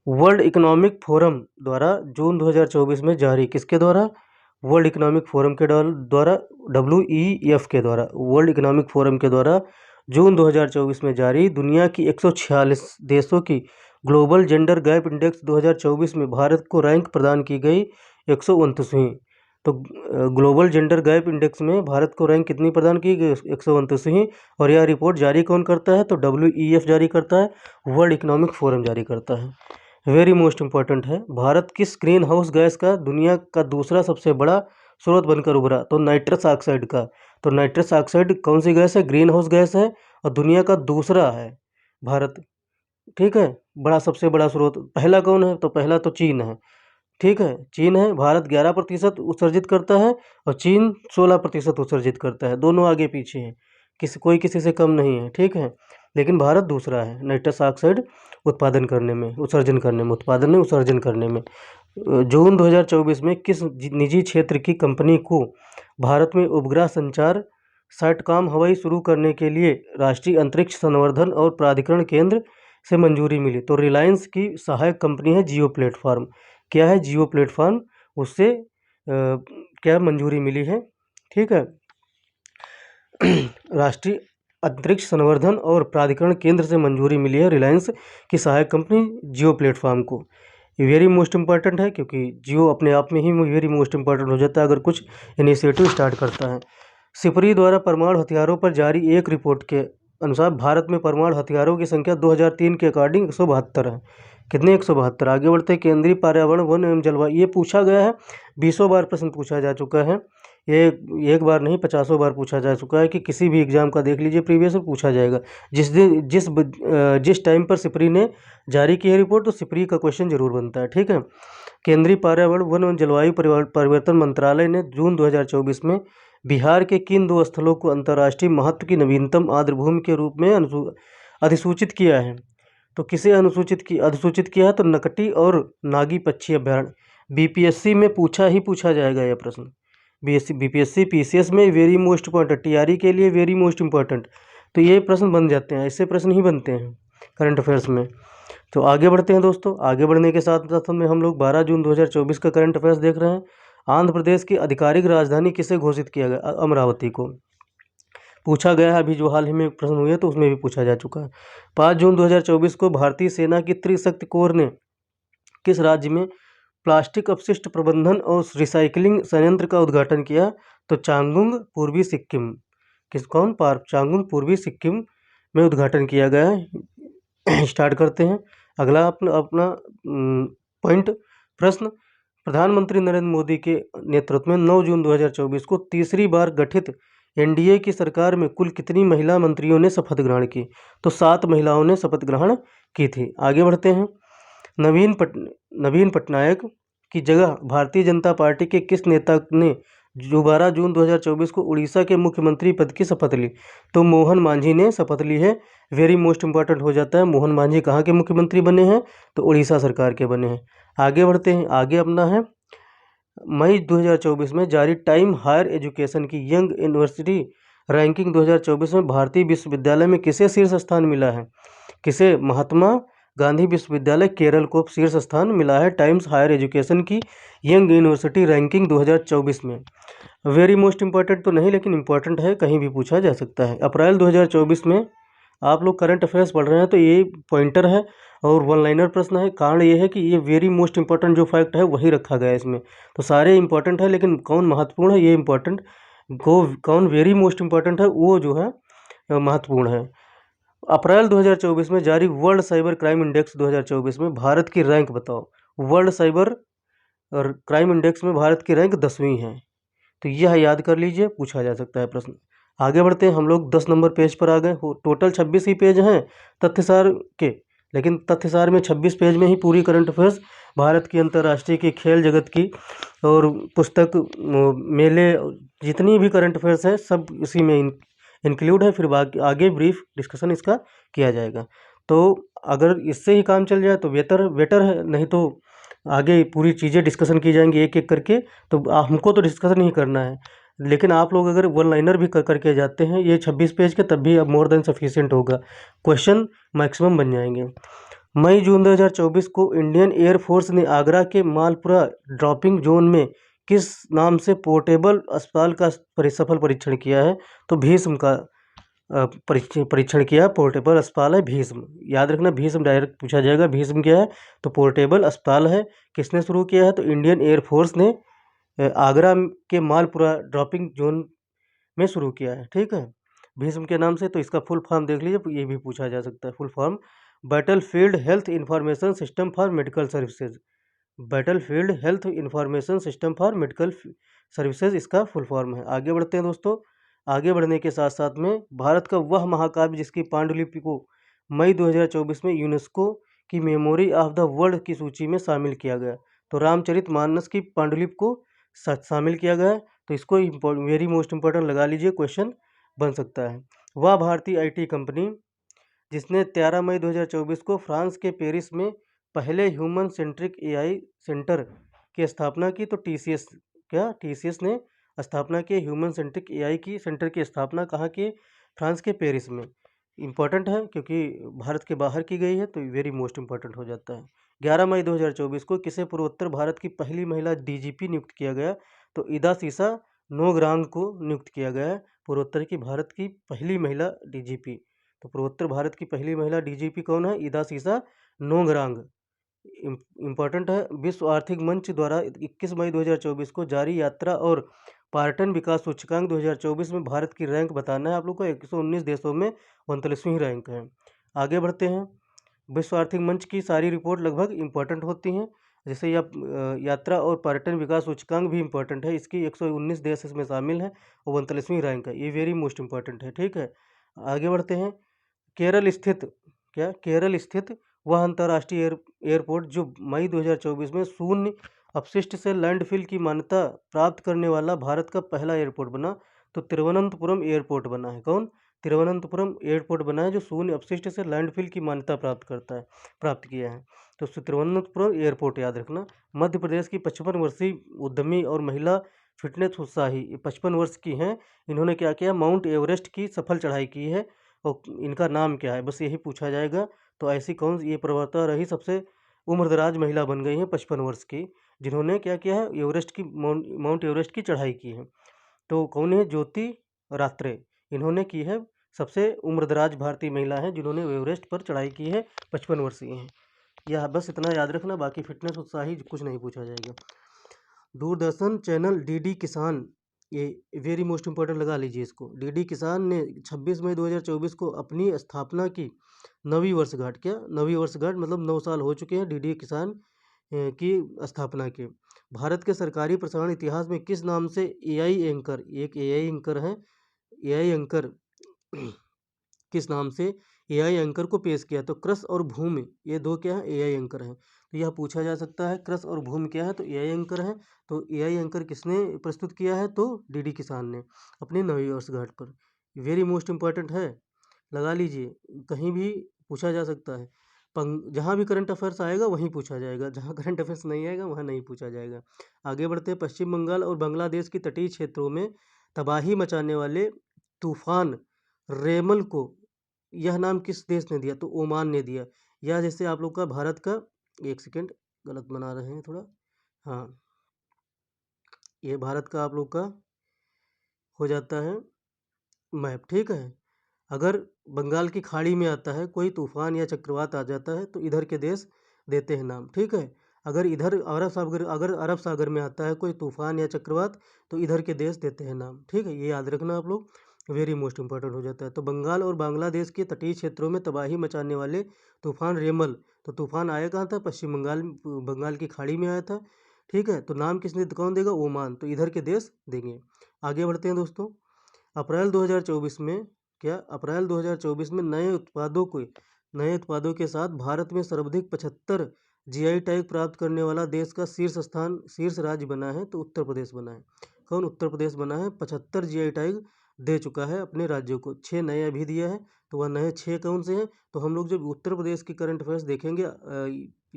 World Economic Forum द्वारा जून 2024 में जारी किसके द्वारा? वर्ल्ड इकोनॉमिक फोरम के द्वारा, WEF के द्वारा, वर्ल्ड इकोनॉमिक फोरम के द्वारा जून 2024 में जारी दुनिया की 146 देशों की ग्लोबल जेंडर गैप इंडेक्स 2024 में भारत को रैंक प्रदान की गई 129वीं। तो ग्लोबल जेंडर गैप इंडेक्स में भारत को रैंक कितनी प्रदान की गई? 129वीं। और यह रिपोर्ट जारी कौन करता है? तो WEF जारी करता है, वर्ल्ड इकोनॉमिक फोरम जारी करता है। वेरी मोस्ट इंपॉर्टेंट है। भारत किस ग्रीन हाउस गैस का दुनिया का दूसरा सबसे बड़ा स्रोत बनकर उभरा? तो नाइट्रस ऑक्साइड का। तो नाइट्रस ऑक्साइड कौन सी गैस है? ग्रीन हाउस गैस है, और दुनिया का दूसरा है भारत। ठीक है, बड़ा सबसे बड़ा स्रोत। पहला कौन है? तो पहला तो चीन है। ठीक है, चीन है। भारत 11% उत्सर्जित करता है और चीन 16% उत्सर्जित करता है, दोनों आगे पीछे हैं, कोई किसी से कम नहीं है। ठीक है, लेकिन भारत दूसरा है नाइट्रस ऑक्साइड उत्पादन करने में, उत्सर्जन करने में, उत्पादन में उत्सर्जन करने में। जून 2024 में किस निजी क्षेत्र की कंपनी को भारत में उपग्रह संचार सैटकॉम हवाई शुरू करने के लिए राष्ट्रीय अंतरिक्ष संवर्धन और प्राधिकरण केंद्र से मंजूरी मिली? तो रिलायंस की सहायक कंपनी है जियो प्लेटफॉर्म। क्या है? जियो प्लेटफॉर्म, उससे क्या मंजूरी मिली है? ठीक है, राष्ट्रीय अंतरिक्ष संवर्धन और प्राधिकरण केंद्र से मंजूरी मिली है रिलायंस की सहायक कंपनी जियो प्लेटफॉर्म को। ये वेरी मोस्ट इंपॉर्टेंट है, क्योंकि जियो अपने आप में ही वेरी मोस्ट इंपॉर्टेंट हो जाता है अगर कुछ इनिशिएटिव स्टार्ट करता है। सिपरी द्वारा परमाणु हथियारों पर जारी एक रिपोर्ट के अनुसार भारत में परमाणु हथियारों की संख्या 2003 के अकॉर्डिंग 172 है। कितने? 172। आगे बढ़ते हैं। केंद्रीय पर्यावरण वन एवं जलवायु, ये पूछा गया है, 20 बार प्रश्न पूछा जा चुका है। ये एक बार नहीं 50 बार पूछा जा चुका है कि किसी भी एग्ज़ाम का देख लीजिए प्रीवियस में पूछा जाएगा। जिस टाइम पर सिपरी ने जारी की है रिपोर्ट, तो सिपरी का क्वेश्चन जरूर बनता है। ठीक है। केंद्रीय पर्यावरण वन एवं जलवायु परिवर्तन मंत्रालय ने जून 2024 में बिहार के किन 2 स्थलों को अंतर्राष्ट्रीय महत्व की नवीनतम आर्द्रभूमि के रूप में अधिसूचित किया है? तो किसे अधिसूचित किया है? तो नकटी और नागी पक्षी अभयारण्य। बीपीएससी में पूछा जाएगा यह प्रश्न। बीपीएससी पीसीएस में वेरी मोस्ट इंपॉर्टेंट, टीआरई के लिए वेरी मोस्ट इंपॉर्टेंट। तो ये प्रश्न बन जाते हैं, ऐसे प्रश्न ही बनते हैं करंट अफेयर्स में। तो आगे बढ़ते हैं दोस्तों। आगे बढ़ने के साथ साथ में हम लोग 12 जून 2024 का करंट अफेयर्स देख रहे हैं। आंध्र प्रदेश की आधिकारिक राजधानी किसे घोषित किया गया? अमरावती को। पूछा गया है, अभी जो हाल ही में प्रश्न हुए तो उसमें भी पूछा जा चुका है। 5 जून 2024 को भारतीय सेना की त्रिशक्ति कोर ने किस राज्य में प्लास्टिक अपशिष्ट प्रबंधन और रिसाइकलिंग संयंत्र का उद्घाटन किया? तो चांगुंग, पूर्वी सिक्किम। चांगुंग, पूर्वी सिक्किम में उद्घाटन किया गया है। स्टार्ट करते हैं अगला अपना पॉइंट प्रश्न। प्रधानमंत्री नरेंद्र मोदी के नेतृत्व में 9 जून 2024 को तीसरी बार गठित एनडीए की सरकार में कुल कितनी महिला मंत्रियों ने शपथ ग्रहण की? तो 7 महिलाओं ने शपथ ग्रहण की थी। आगे बढ़ते हैं। नवीन पटनायक की जगह भारतीय जनता पार्टी के किस नेता ने 12 जून 2024 को उड़ीसा के मुख्यमंत्री पद की शपथ ली? तो मोहन मांझी ने शपथ ली है। वेरी मोस्ट इंपॉर्टेंट हो जाता है। मोहन मांझी कहाँ के मुख्यमंत्री बने हैं? तो उड़ीसा सरकार के बने हैं। आगे बढ़ते हैं। आगे अपना है मई 2024 में जारी टाइम हायर एजुकेशन की यंग यूनिवर्सिटी रैंकिंग 2024 में भारतीय विश्वविद्यालय में किसे शीर्ष स्थान मिला है? किसे? महात्मा गांधी विश्वविद्यालय केरल को शीर्ष स्थान मिला है टाइम्स हायर एजुकेशन की यंग यूनिवर्सिटी रैंकिंग 2024 में। वेरी मोस्ट इंपॉर्टेंट तो नहीं, लेकिन इंपॉर्टेंट है, कहीं भी पूछा जा सकता है। अप्रैल 2024 में आप लोग करंट अफेयर्स पढ़ रहे हैं तो ये पॉइंटर है और वन लाइनर प्रश्न है। कारण ये है कि ये वेरी मोस्ट इंपॉर्टेंट जो फैक्ट है वही रखा गया है इसमें। तो सारे इंपॉर्टेंट है, लेकिन कौन महत्वपूर्ण है ये इंपॉर्टेंट, कौन वेरी मोस्ट इंपॉर्टेंट है वो जो है महत्वपूर्ण है। अप्रैल 2024 में जारी वर्ल्ड साइबर क्राइम इंडेक्स 2024 में भारत की रैंक बताओ। वर्ल्ड साइबर और क्राइम इंडेक्स में भारत की रैंक 10वीं है। तो यह याद कर लीजिए, पूछा जा सकता है प्रश्न। आगे बढ़ते हैं। हम लोग 10 नंबर पेज पर आ गए। टोटल 26 ही पेज हैं तथ्यसार के, लेकिन तथ्यसार में 26 पेज में ही पूरी करंट अफेयर्स भारत की, अंतर्राष्ट्रीय की, खेल जगत की और पुस्तक मेले जितनी भी करंट अफेयर्स है सब इसी में इंक्लूड है। फिर आगे ब्रीफ डिस्कशन इसका किया जाएगा। तो अगर इससे ही काम चल जाए तो बेटर है, नहीं तो आगे पूरी चीज़ें डिस्कशन की जाएंगी एक एक करके। तो हमको तो डिस्कशन ही करना है, लेकिन आप लोग अगर वन लाइनर भी करके जाते हैं ये 26 पेज के, तब भी अब मोर देन सफिशिएंट होगा, क्वेश्चन मैक्सिमम बन जाएंगे। मई जून 2024 को इंडियन एयरफोर्स ने आगरा के मालपुरा ड्रॉपिंग जोन में किस नाम से पोर्टेबल अस्पताल का सफल परीक्षण किया है? तो भीष्म का परीक्षण किया। पोर्टेबल अस्पताल है भीष्म, याद रखना। भीष्म डायरेक्ट पूछा जाएगा, भीष्म क्या है? तो पोर्टेबल अस्पताल है। किसने शुरू किया है? तो इंडियन एयरफोर्स ने आगरा के मालपुरा ड्रॉपिंग जोन में शुरू किया है। ठीक है, भीष्म के नाम से। तो इसका फुल फॉर्म देख लीजिए, ये भी पूछा जा सकता है। Full form battlefield health information system for medical services. Battlefield health information system for medical services इसका फुल फॉर्म है। आगे बढ़ते हैं दोस्तों। आगे बढ़ने के साथ साथ में भारत का वह महाकाव्य जिसकी पांडुलिपि को मई 2024 में यूनेस्को की मेमोरी ऑफ द वर्ल्ड की सूची में शामिल किया गया। तो रामचरितमानस की पांडुलिपि को शामिल किया गया है। तो इसको वेरी मोस्ट इंपॉर्टेंट लगा लीजिए, क्वेश्चन बन सकता है। वह भारतीय आईटी कंपनी जिसने 13 मई 2024 को फ्रांस के पेरिस में पहले ह्यूमन सेंट्रिक एआई सेंटर की स्थापना की। तो टीसीएस ने स्थापना की ह्यूमन सेंट्रिक एआई की सेंटर की स्थापना कहाँ की? फ्रांस के पेरिस में। इंपॉर्टेंट है क्योंकि भारत के बाहर की गई है, तो वेरी मोस्ट इंपॉर्टेंट हो जाता है। 11 मई 2024 को किसे पूर्वोत्तर भारत की पहली महिला डीजीपी नियुक्त किया गया? तो इदा सीसा नोगरांग को नियुक्त किया गया है पूर्वोत्तर की भारत की पहली महिला डीजीपी। तो पूर्वोत्तर भारत की पहली महिला डीजीपी कौन है? इदा सीसा नोगरांग। इम्पॉर्टेंट है। विश्व आर्थिक मंच द्वारा 21 मई 2024 को जारी यात्रा और पर्यटन विकास सूचकांक 2024 में भारत की रैंक बताना है आप लोग को। 119 देशों में 39वीं रैंक है। आगे बढ़ते हैं। विश्व आर्थिक मंच की सारी रिपोर्ट लगभग इम्पॉर्टेंट होती हैं। जैसे यात्रा और पर्यटन विकास सूचकांक भी इम्पोर्टेंट है, इसकी 119 देश इसमें शामिल हैं और 39वीं रैंक है, ये वेरी मोस्ट इम्पॉर्टेंट है। ठीक है, आगे बढ़ते हैं। केरल स्थित वह अंतर्राष्ट्रीय एयरपोर्ट जो मई 2024 में शून्य अपशिष्ट से लैंडफिल की मान्यता प्राप्त करने वाला भारत का पहला एयरपोर्ट बना, तो तिरुवनंतपुरम एयरपोर्ट बना है। कौन? तिरुवनंतपुरम एयरपोर्ट बना है जो शून्य अपशिष्ट से लैंडफिल की मान्यता प्राप्त किया है। तो तिरुवनंतपुरम एयरपोर्ट याद रखना। मध्य प्रदेश की 55 वर्षीय उद्यमी और महिला फिटनेस उत्साही, 55 वर्ष की हैं, इन्होंने क्या किया, माउंट एवरेस्ट की सफल चढ़ाई की है और इनका नाम क्या है, बस यही पूछा जाएगा। तो ऐसी कौन ये प्रवक्ता रही सबसे उम्रदराज महिला बन गई हैं 55 वर्ष की, जिन्होंने क्या किया है, माउंट एवरेस्ट की चढ़ाई की है। तो कौन है? ज्योति रात्रे, इन्होंने की है, सबसे उम्रदराज भारतीय महिला हैं जिन्होंने एवरेस्ट पर चढ़ाई की है, 55 वर्षीय हैं। यह बस इतना याद रखना, बाकी फिटनेस उत्साही कुछ नहीं पूछा जाएगा। दूरदर्शन चैनल डीडी किसान, ये वेरी मोस्ट इम्पोर्टेंट लगा लीजिए इसको। डीडी किसान ने 26 मई 2024 को अपनी स्थापना की। नवीं वर्षगांठ, क्या नवीं वर्षगांठ मतलब 9 साल हो चुके हैं डीडी किसान की स्थापना के। भारत के सरकारी प्रसारण इतिहास में किस नाम से एआई एंकर, एक एआई एंकर है, एआई एंकर किस नाम से एआई एंकर को पेश किया? तो कृष और भूमि, ये दो क्या है, एआई एंकर हैं। तो यह पूछा जा सकता है, कृष और भूमि क्या है, तो एआई एंकर है। तो एआई एंकर किसने प्रस्तुत किया है? तो डीडी किसान ने अपनी 9वीं वर्षगांठ पर। वेरी मोस्ट इम्पॉर्टेंट है, लगा लीजिए, कहीं भी पूछा जा सकता है। जहाँ भी करंट अफेयर्स आएगा वहीं पूछा जाएगा, जहाँ करंट अफेयर्स नहीं आएगा वहाँ नहीं पूछा जाएगा। आगे बढ़ते हैं। पश्चिम बंगाल और बांग्लादेश की तटीय क्षेत्रों में तबाही मचाने वाले तूफान रेमल को यह नाम किस देश ने दिया? तो ओमान ने दिया। या जैसे आप लोग का भारत का, एक सेकेंड गलत बना रहे हैं थोड़ा, हाँ, ये भारत का आप लोग का हो जाता है मैप। ठीक है, अगर बंगाल की खाड़ी में आता है कोई तूफान या चक्रवात आ जाता है तो इधर के देश देते हैं नाम। ठीक है, अगर इधर अरब सागर में आता है कोई तूफान या चक्रवात तो इधर के देश देते हैं नाम। ठीक है, ये याद रखना आप लोग, वेरी मोस्ट इंपॉर्टेंट हो जाता है। तो बंगाल और बांग्लादेश के तटीय क्षेत्रों में तबाही मचाने वाले तूफान रेमल, तो तूफान आया कहाँ था? पश्चिम बंगाल की खाड़ी में आया था। ठीक है, तो नाम कौन देगा? ओमान, तो इधर के देश देंगे। आगे बढ़ते हैं दोस्तों। अप्रैल 2024 में अप्रैल 2024 में नए उत्पादों के साथ भारत में सर्वाधिक 75 जीआई टैग प्राप्त करने वाला देश का शीर्ष राज्य बना है, तो उत्तर प्रदेश बना है। कौन? उत्तर प्रदेश बना है, 75 जीआई टैग दे चुका है अपने राज्यों को, 6 नए अभी दिया है। तो वह नए 6 कौन से हैं? तो हम लोग जब उत्तर प्रदेश की करंट अफेयर्स देखेंगे,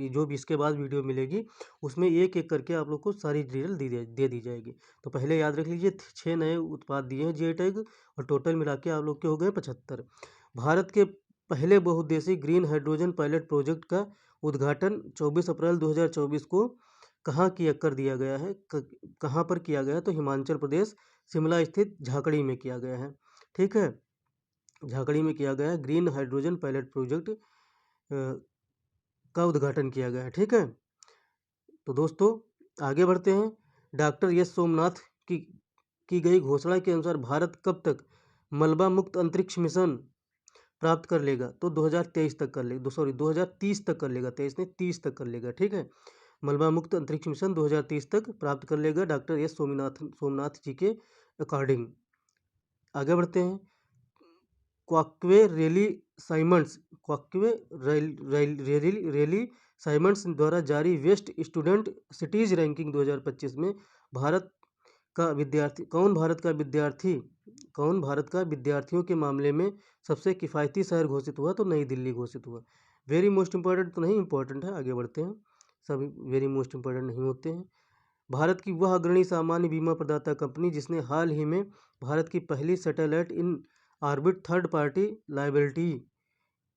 जो भी इसके बाद वीडियो मिलेगी उसमें एक एक करके आप लोग को सारी डिटेल दे दी जाएगी। तो पहले याद रख लीजिए, 6 नए उत्पाद दिए हैं जीआई टैग और टोटल मिला के आप लोग के हो गए 75। भारत के पहले बहुउद्देशीय ग्रीन हाइड्रोजन पायलट प्रोजेक्ट का उद्घाटन 24 अप्रैल 2024 को कहाँ कर दिया गया है? कहाँ पर किया गया है? तो हिमाचल प्रदेश शिमला स्थित झाकड़ी में किया गया है। ठीक है, झाकड़ी में किया गया है, ग्रीन हाइड्रोजन पायलट प्रोजेक्ट का उद्घाटन किया गया है। ठीक है, तो दोस्तों आगे बढ़ते हैं। डॉक्टर एस सोमनाथ की गई घोषणा के अनुसार भारत कब तक मलबा मुक्त अंतरिक्ष मिशन प्राप्त कर लेगा? तो 2023 तक कर लेगा, 2030 तक कर लेगा, 23 नहीं 30 तक कर लेगा। ठीक है, मलबा मुक्त अंतरिक्ष मिशन 2030 तक प्राप्त कर लेगा डॉक्टर एस सोमनाथ जी के अकॉर्डिंग। आगे बढ़ते हैं। क्वाकवे रेली साइमंड्स द्वारा जारी वेस्ट स्टूडेंट सिटीज रैंकिंग 2025 में भारत का विद्यार्थी कौन भारत का विद्यार्थियों के मामले में सबसे किफ़ायती शहर घोषित हुआ? तो नई दिल्ली घोषित हुआ। वेरी मोस्ट इंपॉर्टेंट तो नहीं इंपॉर्टेंट है, आगे बढ़ते हैं। सभी वेरी मोस्ट इंपॉर्टेंट नहीं होते हैं। भारत की वह अग्रणी सामान्य बीमा प्रदाता कंपनी जिसने हाल ही में भारत की पहली satellite in orbit third party liability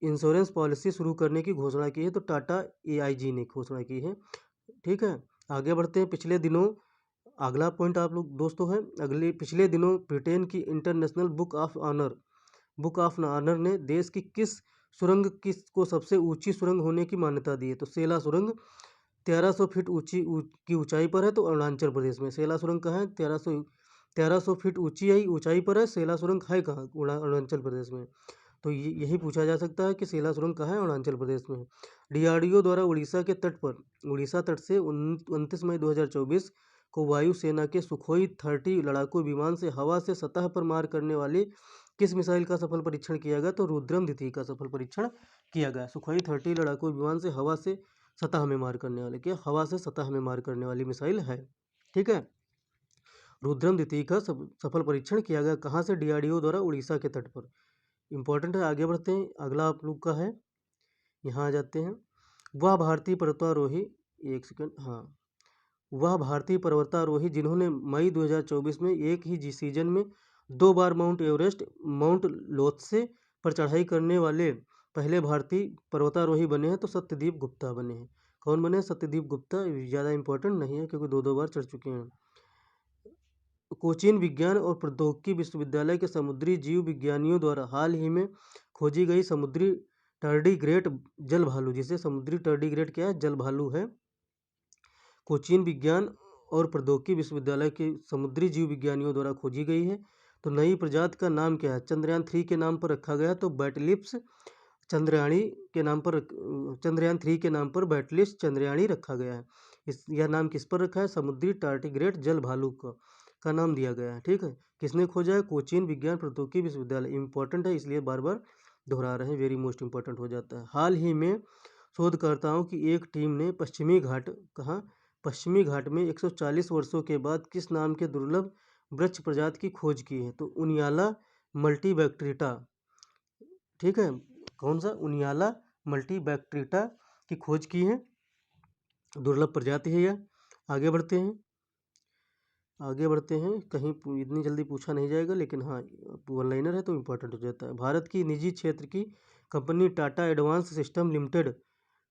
insurance policy शुरू करने की घोषणा की है, तो टाटा एआईजी ने घोषणा की है। ठीक है, आगे बढ़ते हैं। अगला पॉइंट आप लोग दोस्तों है, पिछले दिनों ब्रिटेन की इंटरनेशनल बुक ऑफ ऑनर ने देश की किस सुरंग को सबसे ऊंची सुरंग होने की मान्यता दी है? तो सेला सुरंग 1300 फीट की ऊंचाई पर है, तो अरुणाचल प्रदेश में। सेला सुरंग कहाँ है? 1300 फीट ऊंचाई पर है सेला सुरंग, है कहाँ? अरुणाचल प्रदेश में। तो यही पूछा जा सकता है कि सेला सुरंग कहाँ है, अरुणाचल प्रदेश में है। DRDO द्वारा उड़ीसा के तट पर उड़ीसा तट से 29 मई 2024 को वायुसेना के सुखोई 30 लड़ाकू विमान से हवा से सतह पर मार करने वाली किस मिसाइल का सफल परीक्षण किया गया? तो रुद्रम द्वितीय का सफल परीक्षण किया गया। सुखोई 30 लड़ाकू विमान से हवा से सतह में मार करने वाले, क्या हवा से सतह में मार करने वाली मिसाइल है। ठीक है, रुद्रम द्वितीय का सफल परीक्षण किया गया कहाँ से? DRDO द्वारा उड़ीसा के तट पर। इंपॉर्टेंट है, आगे बढ़ते हैं। अगला आप लोग का है, यहाँ आ जाते हैं। वह भारतीय पर्वतारोही, एक सेकंड, हाँ, वह भारतीय पर्वतारोही जिन्होंने मई 2024 में एक ही सीजन में 2 बार माउंट एवरेस्ट, माउंट लोत्से पर चढ़ाई करने वाले पहले भारतीय पर्वतारोही बने हैं, तो सत्यदीप गुप्ता बने हैं। कौन बने? सत्यदीप गुप्ता। ज़्यादा इंपॉर्टेंट नहीं है क्योंकि 2 बार चढ़ चुके हैं। कोचीन विज्ञान और प्रौद्योगिकी विश्वविद्यालय के समुद्री जीव विज्ञानियों द्वारा हाल ही में खोजी गई समुद्री टर्डीग्रेड जल भालू, जिसे समुद्री टर्डीग्रेड क्या है? जल भालू है। कोचीन विज्ञान और प्रौद्योगिकी विश्वविद्यालय के समुद्री जीव विज्ञानियों द्वारा खोजी गई है। तो नई प्रजाति का नाम क्या है? चंद्रयान 3 के नाम पर रखा गया। तो बैटलिप्स चंद्रयानी के नाम पर, चंद्रयान 3 के नाम पर बैटलिप्स चंद्रयानी रखा गया है। यह नाम किस पर रखा है? समुद्री टार्डिग्रेड जल भालू का नाम दिया गया है। ठीक है, किसने खोजा है? कोचीन विज्ञान प्रौद्योगिकी विश्वविद्यालय। इंपॉर्टेंट है इसलिए बार बार दोहरा रहे हैं, वेरी मोस्ट इंपॉर्टेंट हो जाता है। हाल ही में शोधकर्ताओं की एक टीम ने पश्चिमी घाट, कहाँ? पश्चिमी घाट में 140 वर्षों के बाद किस नाम के दुर्लभ वृक्ष प्रजाति की खोज की है? तो उनियाला मल्टीबैक्टीरिटा। ठीक है, कौन सा? उनियाला मल्टीबैक्टीरिटा की खोज की है, दुर्लभ प्रजाति है यह। आगे बढ़ते हैं, आगे बढ़ते हैं। कहीं इतनी जल्दी पूछा नहीं जाएगा, लेकिन हाँ, वन लाइनर है तो इम्पोर्टेंट हो जाता है। भारत की निजी क्षेत्र की company Tata advance system limited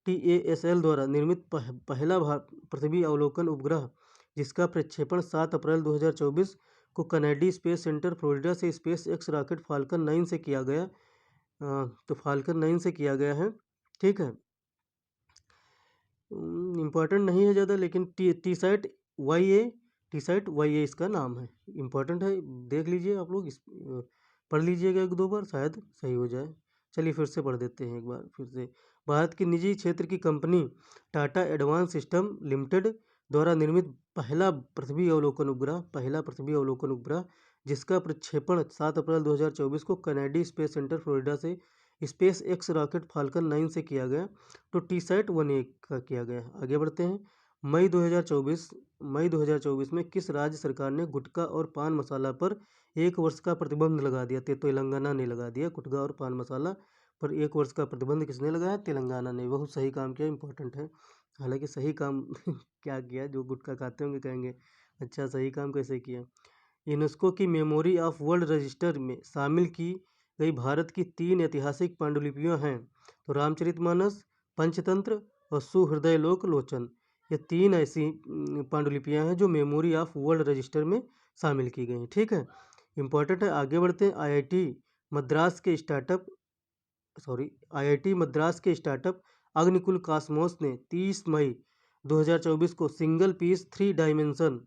TASL द्वारा निर्मित पहला पृथ्वी अवलोकन उपग्रह, जिसका प्रक्षेपण 7 अप्रैल 2024 को कनेडी स्पेस सेंटर फ्लोरिडा से स्पेस एक्स रॉकेट फाल्कन 9 से किया गया। तो फाल्कन 9 से किया गया है। ठीक है, इम्पॉर्टेंट नहीं है ज़्यादा, लेकिन टीसैट YA इसका नाम है। इम्पॉर्टेंट है, देख लीजिए आप लोग, पढ़ लीजिएगा 1-2 बार, शायद सही हो जाए। चलिए फिर से पढ़ देते हैं एक बार फिर से। भारत की निजी क्षेत्र की company Tata advance system limited द्वारा निर्मित पहला पृथ्वी अवलोकन उपग्रह, जिसका प्रक्षेपण 7 अप्रैल 2024 को कनेडी स्पेस सेंटर फ्लोरिडा से स्पेस एक्स रॉकेट फाल्कन 9 से किया गया। तो TSAT 1A का किया गया। आगे बढ़ते हैं। मई 2024 में किस राज्य सरकार ने गुटखा और पान मसाला पर 1 वर्ष का प्रतिबंध लगा दिया? तेलंगाना ने लगा दिया। गुटखा और पान मसाला पर 1 वर्ष का प्रतिबंध किसने लगाया? तेलंगाना ने। बहुत सही काम किया, इंपॉर्टेंट है। हालांकि सही काम क्या किया? जो गुटखा खाते होंगे कहेंगे अच्छा सही काम कैसे किया। यूनेस्को की मेमोरी ऑफ वर्ल्ड रजिस्टर में शामिल की गई भारत की 3 ऐतिहासिक पांडुलिपियां हैं। तो रामचरितमानस, पंचतंत्र और सुहृदयलोक लोचन, ये 3 ऐसी पांडुलिपियां हैं जो मेमोरी ऑफ वर्ल्ड रजिस्टर में शामिल की गई हैं। ठीक है, इंपॉर्टेंट है। आगे बढ़ते हैं। IIT मद्रास के स्टार्टअप अग्निकुल कॉस्मोस ने 30 मई 2024 को single piece 3 dimension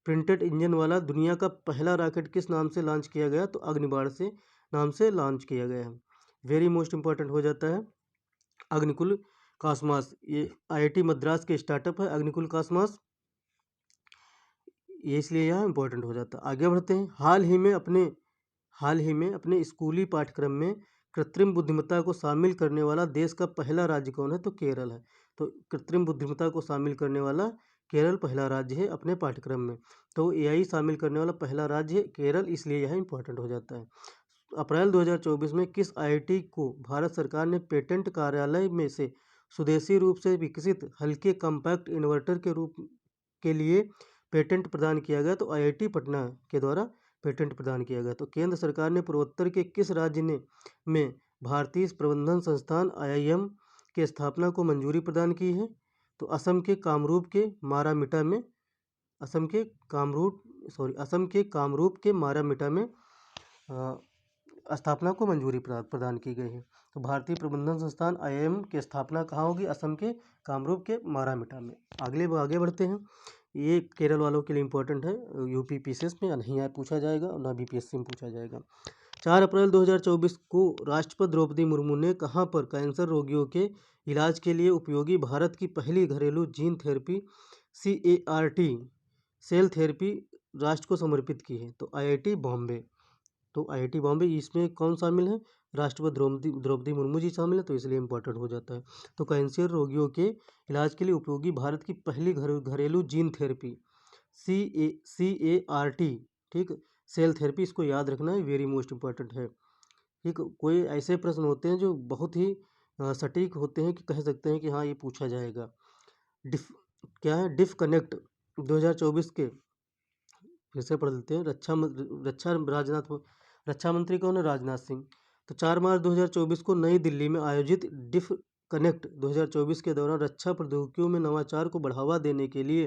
printed engine वाला दुनिया का पहला रॉकेट किस नाम से लॉन्च किया गया? तो अग्निबाण से नाम से लॉन्च किया गया है। वेरी मोस्ट इंपॉर्टेंट हो जाता है। अग्निकुल कॉस्मोस, ये IIT मद्रास के स्टार्टअप है अग्निकुल कॉस्मोस, ये इसलिए यह इंपॉर्टेंट हो जाता है। आगे बढ़ते हैं। हाल ही में अपने स्कूली पाठ्यक्रम में कृत्रिम बुद्धिमत्ता को शामिल करने वाला देश का पहला राज्य कौन है? तो केरल है। तो कृत्रिम बुद्धिमत्ता को शामिल करने वाला केरल पहला राज्य है अपने पाठ्यक्रम में। तो AI शामिल करने वाला पहला राज्य है केरल, इसलिए यह इंपॉर्टेंट हो जाता है। अप्रैल 2024 में किस IIT को भारत सरकार ने पेटेंट कार्यालय में से स्वदेशी रूप से विकसित हल्के कॉम्पैक्ट इन्वर्टर के लिए पेटेंट प्रदान किया गया? तो IIT पटना के द्वारा पेटेंट प्रदान किया गया। तो केंद्र सरकार ने पूर्वोत्तर के किस राज्य में भारतीय प्रबंधन संस्थान IIM की स्थापना को मंजूरी प्रदान की है? तो असम के कामरूप के मारामिटा में स्थापना को मंजूरी प्रदान की गई है। तो भारतीय प्रबंधन संस्थान IIM की स्थापना कहाँ होगी? असम के कामरूप के मारामिटा में। आगे बढ़ते हैं। ये केरल वालों के लिए इंपॉर्टेंट है, UP PCS में नहीं पूछा जाएगा और ना BPSC में पूछा जाएगा। 4 अप्रैल 2024 को राष्ट्रपति द्रौपदी मुर्मू ने कहाँ पर कैंसर रोगियों के इलाज के लिए उपयोगी भारत की पहली घरेलू gene therapy CAR-T cell therapy राष्ट्र को समर्पित की है? तो IIT बॉम्बे। तो IIT बॉम्बे, इसमें कौन शामिल है? राष्ट्रपति द्रौपदी मुर्मू जी शामिल है, तो इसलिए इम्पोर्टेंट हो जाता है। तो कैंसर रोगियों के इलाज के लिए उपयोगी भारत की पहली घरेलू जीन थेरेपी CAR-T, ठीक, सेल थेरेपी, इसको याद रखना है, वेरी मोस्ट इम्पॉर्टेंट है। ठीक, कोई ऐसे प्रश्न होते हैं जो बहुत ही सटीक होते हैं कि कह सकते हैं कि हाँ ये पूछा जाएगा। डिफ क्या है? डिफ कनेक्ट 2024 के, फिर से पढ़ लेते हैं। रक्षा मंत्री कौन है? राजनाथ सिंह। तो 4 मार्च 2024 को नई दिल्ली में आयोजित डिफ कनेक्ट 2024 के दौरान रक्षा प्रौद्योगिकियों में नवाचार को बढ़ावा देने के लिए,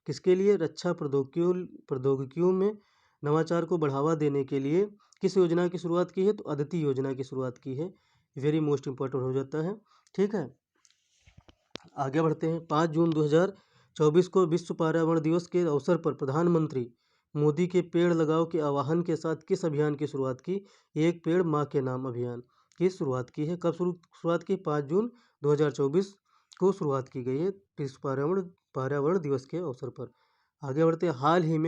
किसके लिए? रक्षा प्रौद्योगिकियों में नवाचार को बढ़ावा देने के लिए किस योजना की शुरुआत की है? तो अदिति योजना की शुरुआत की है। वेरी मोस्ट इम्पोर्टेंट हो जाता है। ठीक है, आगे बढ़ते हैं। 5 जून 2024 को विश्व पर्यावरण दिवस के अवसर पर प्रधानमंत्री मोदी के पेड़ लगाओ के आह्वान के साथ किस अभियान की शुरुआत की? एक पेड़ माँ के नाम अभियान की शुरुआत की है। कब शुरुआत की? 5 जून 2024 को शुरुआत की गई है विश्व पर्यावरण दिवस के अवसर पर। आगे बढ़ते हैं। हाल ही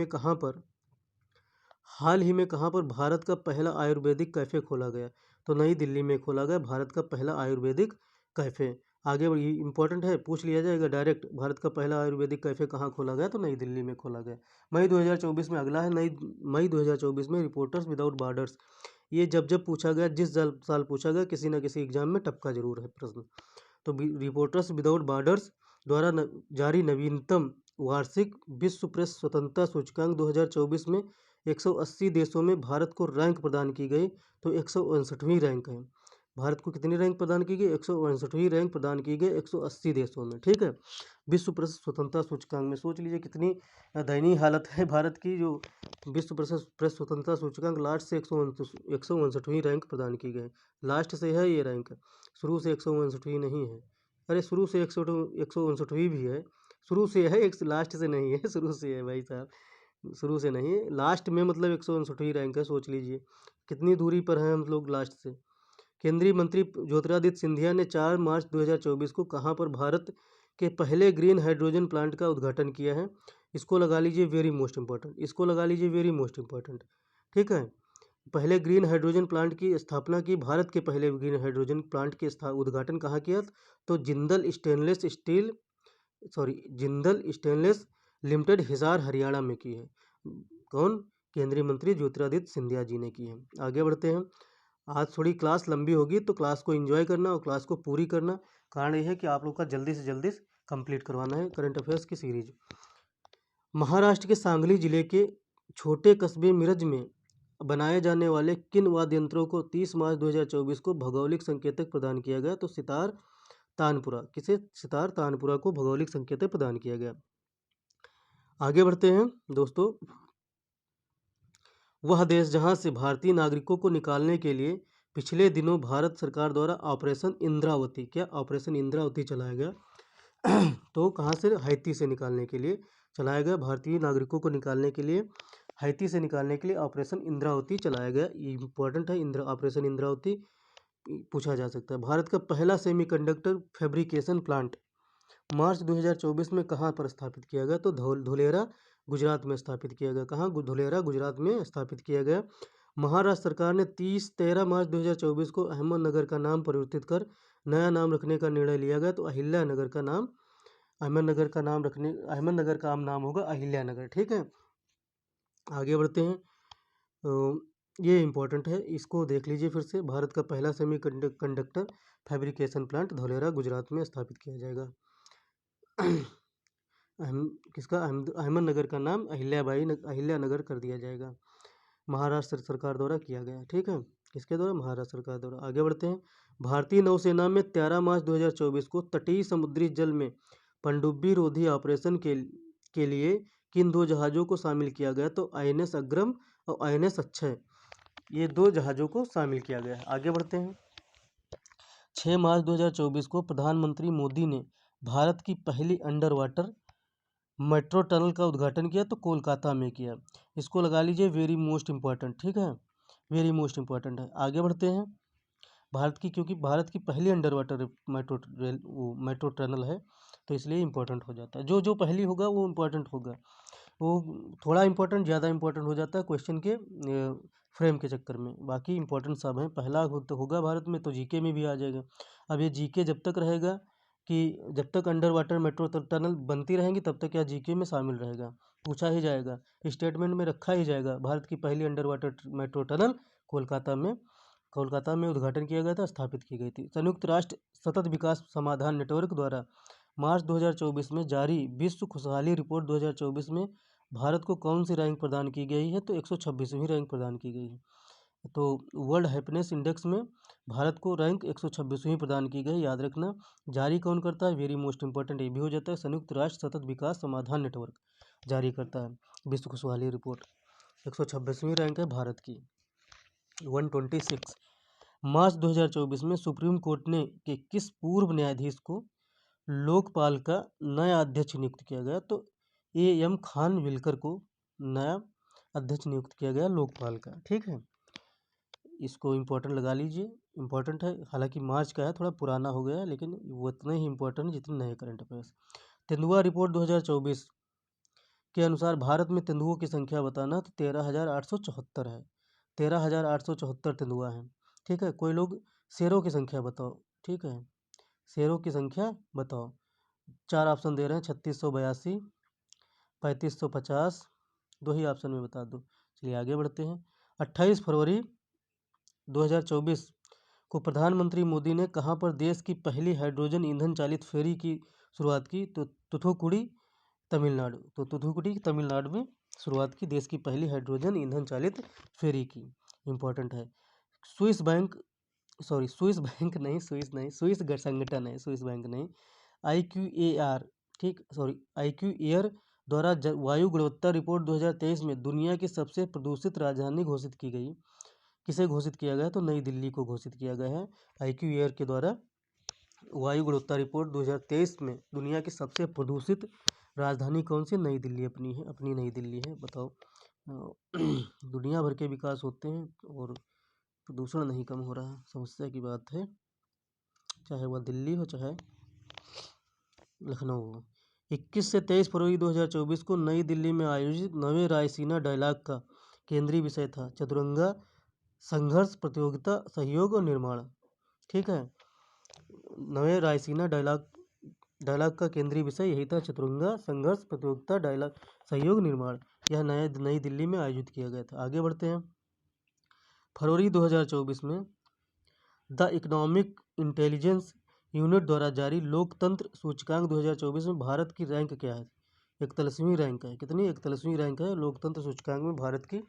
में कहाँ पर भारत का पहला आयुर्वेदिक कैफ़े खोला गया? तो नई दिल्ली में खोला गया भारत का पहला आयुर्वेदिक कैफ़े। आगे बढ़िए, इंपॉर्टेंट है, पूछ लिया जाएगा डायरेक्ट। भारत का पहला आयुर्वेदिक कैफ़े कहाँ खोला गया? तो नई दिल्ली में खोला गया। मई 2024 में अगला है, मई 2024 में रिपोर्टर्स विदाउट बॉर्डर्स। ये जब पूछा गया, जिस साल पूछा गया, किसी न किसी एग्जाम में टपका जरूर है प्रश्न। तो रिपोर्टर्स विदाउट बॉर्डर्स द्वारा जारी नवीनतम वार्षिक विश्व प्रेस स्वतंत्रता सूचकांक 2024 में 180 देशों में भारत को रैंक प्रदान की गई। तो 159वीं रैंक है। भारत को कितनी रैंक प्रदान की गई? 159वीं रैंक प्रदान की गई 180 देशों में। ठीक है, विश्व प्रेस स्वतंत्रता सूचकांक में सोच लीजिए कितनी दयनीय हालत है भारत की। जो विश्व प्रेस स्वतंत्रता सूचकांक लास्ट से 159वीं रैंक प्रदान की गई। लास्ट से है ये रैंक, शुरू से 159वीं नहीं है। अरे शुरू से 159वीं भी है, शुरू से है, एक लास्ट से नहीं है, शुरू से है भाई साहब, शुरू से नहीं है, लास्ट में मतलब 159वीं रैंक है। सोच लीजिए कितनी दूरी पर हैं हम लोग लास्ट से। केंद्रीय मंत्री ज्योतिरादित्य सिंधिया ने 4 मार्च 2024 को कहां पर भारत के पहले ग्रीन हाइड्रोजन प्लांट का उद्घाटन किया है? इसको लगा लीजिए वेरी मोस्ट इंपॉर्टेंट, इसको लगा लीजिए वेरी मोस्ट इंपॉर्टेंट। ठीक है, पहले ग्रीन हाइड्रोजन प्लांट की स्थापना की, भारत के पहले ग्रीन हाइड्रोजन प्लांट के उद्घाटन कहाँ किया? तो जिंदल स्टेनलेस लिमिटेड, हिसार, हरियाणा में की है। कौन? केंद्रीय मंत्री ज्योतिरादित्य सिंधिया जी ने की है। आगे बढ़ते हैं। आज थोड़ी क्लास लंबी होगी, तो क्लास को एंजॉय करना और क्लास को पूरी करना। कारण यह है कि आप लोग का जल्दी से जल्दी कंप्लीट करवाना है करंट अफेयर्स की सीरीज। महाराष्ट्र के सांगली जिले के छोटे कस्बे मिरज में बनाए जाने वाले किन वाद्य यंत्रों को 30 मार्च 2024 को भौगोलिक संकेतक प्रदान किया गया? तो सितार तानपुरा। किसे? सितार तानपुरा को भौगोलिक संकेतक प्रदान किया गया। आगे बढ़ते हैं दोस्तों। वह देश जहां से भारतीय नागरिकों को निकालने के लिए पिछले दिनों भारत सरकार द्वारा ऑपरेशन इंद्रावती, क्या ऑपरेशन इंद्रावती चलाया गया? तो कहां से? हैती से निकालने के लिए चलाया गया। भारतीय नागरिकों को निकालने के लिए, हैती से निकालने के लिए ऑपरेशन इंद्रावती चलाया गया। ये इंपॉर्टेंट है, ऑपरेशन इंद्रावती पूछा जा सकता है। भारत का पहला सेमीकंडक्टर फैब्रिकेशन प्लांट मार्च 2024 में कहाँ पर स्थापित किया गया? तो धुलेरा, गुजरात में स्थापित किया गया। कहाँ? धुलेरा, गुजरात में स्थापित किया गया। महाराष्ट्र सरकार ने 13 मार्च 2024 को अहमदनगर का नाम परिवर्तित कर नया नाम रखने का निर्णय लिया गया। तो अहिल्यानगर का नाम, अहमदनगर का नाम होगा अहिल्यानगर। ठीक है, आगे बढ़ते हैं। ये इंपॉर्टेंट है, इसको देख लीजिए फिर से। भारत का पहला semi conductor fabrication plant Dholera, Gujarat में स्थापित किया जाएगा। अहमदनगर का नाम अहिल्यानगर कर दिया जाएगा। महाराष्ट्र सरकार द्वारा किया गया। ठीक है, किसके द्वारा? महाराष्ट्र सरकार द्वारा। आगे बढ़ते हैं। भारतीय नौसेना में 13 मार्च 2024 को तटीय समुद्री जल में पनडुब्बी रोधी ऑपरेशन के लिए किन 2 जहाज़ों को शामिल किया गया? तो INS अग्रम और INS अक्षय, ये 2 जहाज़ों को शामिल किया गया है। आगे बढ़ते हैं। 6 मार्च 2024 को प्रधानमंत्री मोदी ने भारत की पहली अंडर वाटर मेट्रो टनल का उद्घाटन किया। तो कोलकाता में किया। इसको लगा लीजिए वेरी मोस्ट इम्पॉर्टेंट। ठीक है, वेरी मोस्ट इंपॉर्टेंट है। आगे बढ़ते हैं। भारत की, क्योंकि भारत की पहली अंडर वाटर मेट्रो रेल वो मेट्रो टनल है, तो इसलिए इम्पोर्टेंट हो जाता है। जो जो पहली होगा वो इम्पोर्टेंट होगा, वो थोड़ा इम्पोर्टेंट ज़्यादा इम्पोर्टेंट हो जाता है क्वेश्चन के फ्रेम के चक्कर में। बाकी इम्पोर्टेंट सब हैं। पहला तो होगा भारत में, तो जीके में भी आ जाएगा। अब ये जीके जब तक रहेगा कि जब तक अंडर वाटर मेट्रो टनल बनती रहेंगी तब तक क्या जीके में शामिल रहेगा, पूछा ही जाएगा, स्टेटमेंट में रखा ही जाएगा। भारत की पहली under water metro tunnel Kolkata में उद्घाटन किया गया था, स्थापित की गई थी। संयुक्त राष्ट्र सतत विकास समाधान नेटवर्क द्वारा मार्च 2024 में जारी विश्व खुशहाली रिपोर्ट 2024 में भारत को कौन सी रैंक प्रदान की गई है, तो 126वीं रैंक प्रदान की गई है। तो वर्ल्ड हैप्पीनेस इंडेक्स में भारत को रैंक 126वीं प्रदान की गई, याद रखना। जारी कौन करता है, वेरी मोस्ट इंपॉर्टेंट ये भी हो जाता है, संयुक्त राष्ट्र सतत विकास समाधान नेटवर्क जारी करता है विश्व खुशहाली रिपोर्ट। 126वीं रैंक है भारत की। 126। मार्च 2024 में सुप्रीम कोर्ट ने के किस पूर्व न्यायाधीश को लोकपाल का नया अध्यक्ष नियुक्त किया गया, तो एएम खान विलकर को नया अध्यक्ष नियुक्त किया गया लोकपाल का। ठीक है, इसको इम्पोर्टेंट लगा लीजिए, इम्पोर्टेंट है। हालांकि मार्च का है, थोड़ा पुराना हो गया है, लेकिन वो उतने ही इम्पोर्टेंट जितने नए करंट अफेयर्स। तेंदुआ रिपोर्ट 2024 के अनुसार भारत में तेंदुओं की संख्या बताना, तो 13,874 है। 13,874 तेंदुआ हैं। ठीक है, कोई लोग शेरों की संख्या बताओ। ठीक है, शेरों की संख्या बताओ। 4 ऑप्शन दे रहे हैं, 3682, 3550, 2 ही ऑप्शन में बता दो। चलिए आगे बढ़ते हैं। 28 फरवरी 2024 को प्रधानमंत्री मोदी ने कहाँ पर देश की पहली हाइड्रोजन ईंधन चालित फेरी की शुरुआत की, तो तुथुकुड़ी तमिलनाडु। तो तुथुकुड़ी तमिलनाडु में शुरुआत की देश की पहली हाइड्रोजन ईंधन चालित फेरी की। इम्पोर्टेंट है। स्विस बैंक स्विस बैंक नहीं, स्विस नहीं, स्विस संगठन है, स्विस बैंक नहीं। IQAR, ठीक, IQAir द्वारा वायु गुणवत्ता रिपोर्ट 2023 में दुनिया की सबसे प्रदूषित राजधानी घोषित की गई। किसे घोषित किया गया, तो नई दिल्ली को घोषित किया गया है। IQAir के द्वारा वायु गुणवत्ता रिपोर्ट 2023 में दुनिया की सबसे प्रदूषित राजधानी कौन सी, नई दिल्ली अपनी नई दिल्ली है। बताओ, दुनिया भर के विकास होते हैं और प्रदूषण नहीं कम हो रहा, समस्या की बात है, चाहे वह दिल्ली हो चाहे लखनऊ हो। 21 से 23 फरवरी 2024 को नई दिल्ली में आयोजित नवे रायसीना डायलॉग का केंद्रीय विषय था चतुरंगा संघर्ष, प्रतियोगिता, सहयोग और निर्माण। ठीक है, नवे रायसीना डायलॉग का केंद्रीय विषय यही था, चतुरंगा संघर्ष, प्रतियोगिता, डायलॉग, सहयोग, निर्माण। यह नई दिल्ली में आयोजित किया गया था। आगे बढ़ते हैं। फरवरी 2024 में द इकोनॉमिक इंटेलिजेंस यूनिट द्वारा जारी लोकतंत्र सूचकांक 2024 में भारत की रैंक क्या है, 41वीं रैंक है। कितनी, 41वीं रैंक है लोकतंत्र सूचकांक में भारत की।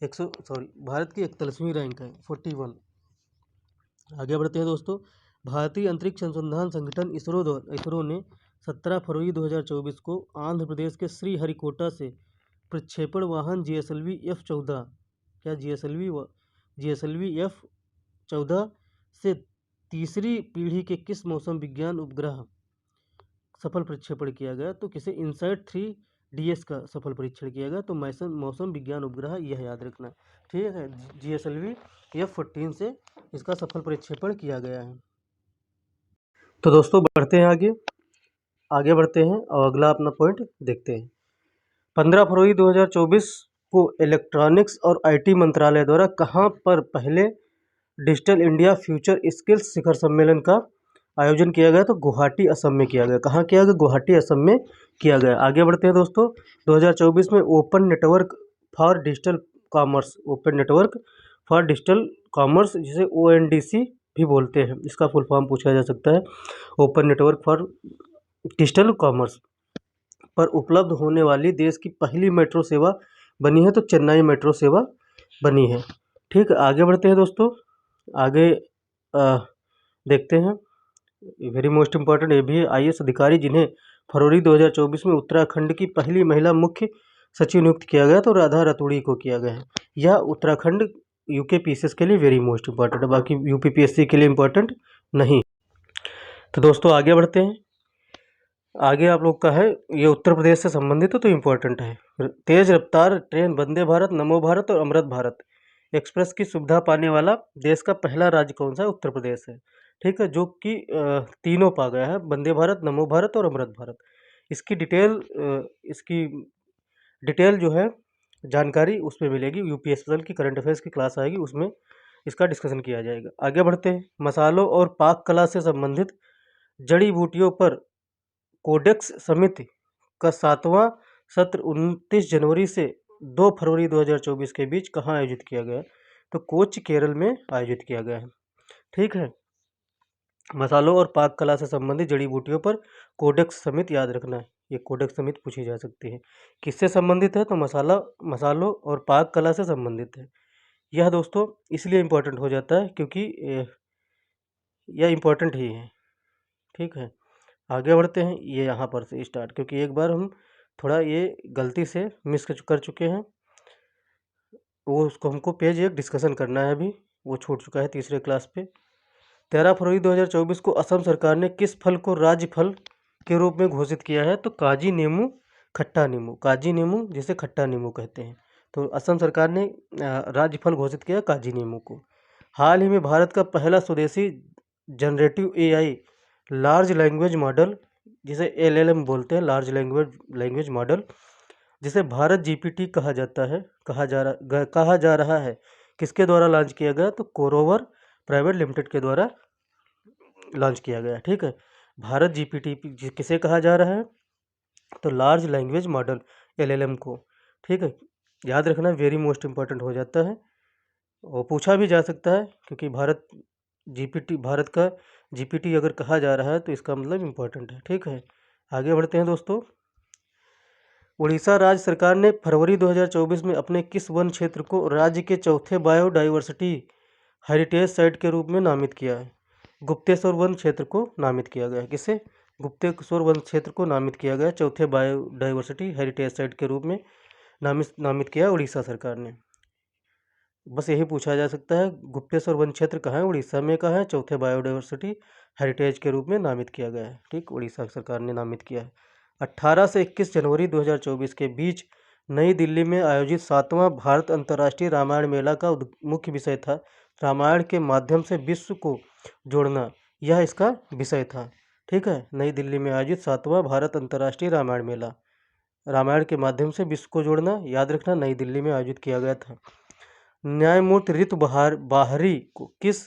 भारत की 41वीं रैंक है, 41। आगे बढ़ते हैं दोस्तों। भारतीय अंतरिक्ष अनुसंधान संगठन इसरो ने 17 फरवरी 2024 को आंध्र प्रदेश के श्रीहरिकोटा से प्रक्षेपण वाहन GSLV F14, क्या GSLV F14 से तीसरी पीढ़ी के किस मौसम विज्ञान उपग्रह सफल प्रक्षेपण किया गया, तो किसे इनसाइट 3DS का सफल परीक्षण किया गया, तो मौसम विज्ञान उपग्रह, यह याद रखना। ठीक है, GSLV F14 से इसका सफल प्रक्षेपण किया गया है। तो दोस्तों बढ़ते हैं आगे बढ़ते हैं और अगला अपना पॉइंट देखते हैं। 15 फरवरी 2024 को इलेक्ट्रॉनिक्स और IT मंत्रालय द्वारा कहाँ पर पहले डिजिटल इंडिया फ्यूचर स्किल्स शिखर सम्मेलन का आयोजन किया गया, तो गुवाहाटी असम में किया गया। कहाँ किया गया, गुवाहाटी असम में किया गया। आगे बढ़ते हैं दोस्तों। 2024 में open network for digital commerce, जिसे ONDC भी बोलते हैं, इसका फुल फॉर्म पूछा जा सकता है। Open network for digital commerce पर उपलब्ध होने वाली देश की पहली मेट्रो सेवा बनी है, तो चेन्नई मेट्रो सेवा बनी है। ठीक है, आगे बढ़ते हैं दोस्तों। आगे देखते हैं, वेरी मोस्ट इम्पॉर्टेंट ये भी है। IAS अधिकारी जिन्हें फरवरी 2024 में उत्तराखंड की पहली महिला मुख्य सचिव नियुक्त किया गया, तो राधा रतूड़ी को किया गया है। यह उत्तराखंड UKPSS के लिए वेरी मोस्ट इम्पॉर्टेंट है, बाकी UPPSC के लिए इम्पॉर्टेंट नहीं। तो दोस्तों आगे बढ़ते हैं। आगे आप लोग का है, ये उत्तर प्रदेश से संबंधित है तो इम्पोर्टेंट है। तेज रफ्तार ट्रेन वंदे भारत, नमो भारत और अमृत भारत, एक्सप्रेस की सुविधा पाने वाला देश का पहला राज्य कौन सा है? उत्तर प्रदेश है। ठीक है, जो कि तीनों पा गया है, वंदे भारत, नमो भारत और अमृत भारत। इसकी डिटेल जो है जानकारी उसमें मिलेगी, यूपीएसएल की करंट अफेयर्स की क्लास आएगी, उसमें इसका डिस्कशन किया जाएगा। आगे बढ़ते हैं। मसालों और पाक कला से संबंधित जड़ी बूटियों पर कोडेक्स समिति का 7वां सत्र 29 जनवरी से 2 फरवरी 2024 के बीच कहाँ आयोजित किया गया? तो कोच्चि, केरल में आयोजित किया गया है। ठीक है, मसालों और पाक कला से संबंधित जड़ी बूटियों पर कोडेक्स समिति याद रखना है। ये कोडेक्स समिति पूछी जा सकती है। किससे संबंधित है? तो मसालों और पाक कला से संबंधित है। यह दोस्तों इसलिए इम्पोर्टेंट हो जाता है क्योंकि यह इम्पोर्टेंट ही है। ठीक है, आगे बढ़ते हैं। ये यहाँ पर से स्टार्ट, क्योंकि एक बार हम थोड़ा ये गलती से मिस कर चुके हैं, वो उसको हमको पेज एक डिस्कशन करना है, अभी वो छूट चुका है तीसरे क्लास पे। 13 फरवरी 2024 को असम सरकार ने किस फल को राज्य फल के रूप में घोषित किया है? तो काजी नींबू, खट्टा नींबू। काजी नींबू जिसे खट्टा नींबू कहते हैं, तो असम सरकार ने राज्य फल घोषित किया काजी नींबू को। हाल ही में भारत का पहला स्वदेशी generative AI large language model, जिसे एलएलएम बोलते हैं, लार्ज लैंग्वेज मॉडल, जिसे भारत जीपीटी कहा जा रहा है, किसके द्वारा लॉन्च किया गया? तो कोरोवर प्राइवेट लिमिटेड के द्वारा लॉन्च किया गया। ठीक है, भारत जीपीटी किसे कहा जा रहा है? तो लार्ज लैंग्वेज मॉडल, एलएलएम को। ठीक है, याद रखना, वेरी मोस्ट इम्पॉर्टेंट हो जाता है, और पूछा भी जा सकता है, क्योंकि भारत का जीपीटी अगर कहा जा रहा है तो इसका मतलब इम्पोर्टेंट है। ठीक है, आगे बढ़ते हैं दोस्तों। उड़ीसा राज्य सरकार ने फरवरी 2024 में अपने किस वन क्षेत्र को राज्य के चौथे बायोडाइवर्सिटी हेरिटेज साइट के रूप में नामित किया है? गुप्तेश्वर वन क्षेत्र को नामित किया गया है। किसे? गुप्तेश्वर वन क्षेत्र को नामित किया गया चौथे बायोडाइवर्सिटी हेरिटेज साइट के रूप में नामित किया उड़ीसा सरकार ने। बस यही पूछा जा सकता है, गुप्तेश्वर वन क्षेत्र कहाँ है? उड़ीसा में कहाँ है? चौथे बायोडाइवर्सिटी हेरिटेज के रूप में नामित किया गया है। ठीक, उड़ीसा सरकार ने नामित किया है। 18 से 21 जनवरी 2024 के बीच नई दिल्ली में आयोजित 7वां भारत अंतर्राष्ट्रीय रामायण मेला का मुख्य विषय था रामायण के माध्यम से विश्व को जोड़ना। यह इसका विषय था। ठीक है, नई दिल्ली में आयोजित 7वां भारत अंतर्राष्ट्रीय रामायण मेला, रामायण के माध्यम से विश्व को जोड़ना, याद रखना, नई दिल्ली में आयोजित किया गया था। न्यायमूर्ति ऋतु बाहरी को किस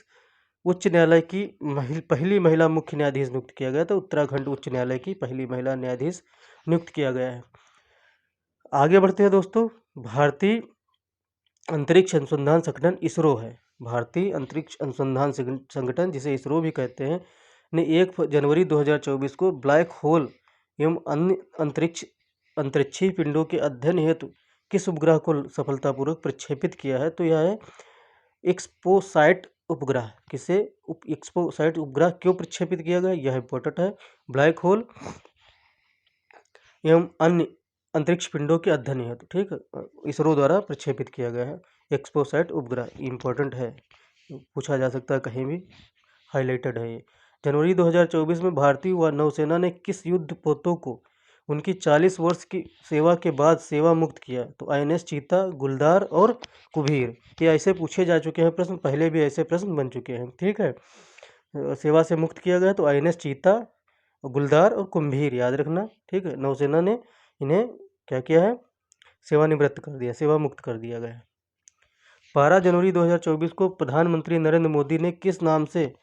उच्च न्यायालय की पहली महिला मुख्य न्यायाधीश नियुक्त किया गया? तो उत्तराखंड उच्च न्यायालय की पहली महिला न्यायाधीश नियुक्त किया गया है। आगे बढ़ते हैं दोस्तों। भारतीय अंतरिक्ष अनुसंधान संगठन इसरो है, भारतीय अंतरिक्ष अनुसंधान संगठन, जिसे इसरो भी कहते हैं, ने 1 जनवरी 2024 को ब्लैक होल एवं अन्य अंतरिक्षीय पिंडों के अध्ययन हेतु किस उपग्रह को सफलतापूर्वक प्रक्षेपित किया है? तो यह है एक्सपोसाइट उपग्रह। किसे एक्सपोसाइट उपग्रह क्यों प्रक्षेपित किया गया? यह इंपॉर्टेंट है। ब्लैक होल एवं अन्य अंतरिक्ष पिंडों के अध्ययन हेतु, ठीक है, इसरो द्वारा प्रक्षेपित किया गया है एक्सपोसाइट उपग्रह। इंपॉर्टेंट है, पूछा जा सकता है, कहीं भी हाईलाइटेड है ये। जनवरी 2024 में भारतीय नौसेना ने किस युद्धपोतों को उनकी 40 वर्ष की सेवा के बाद सेवा मुक्त किया? तो आईएनएस चीता, गुलदार और कुबीर। ये ऐसे पूछे जा चुके हैं प्रश्न, पहले भी ऐसे प्रश्न बन चुके हैं। ठीक है, सेवा से मुक्त किया गया तो आईएनएस चीता, गुलदार और कुंभीर, याद रखना। ठीक है, नौसेना ने इन्हें क्या किया है? सेवानिवृत्त कर दिया, सेवा मुक्त कर दिया गया। 12 जनवरी 2024 को प्रधानमंत्री नरेंद्र मोदी ने किस नाम से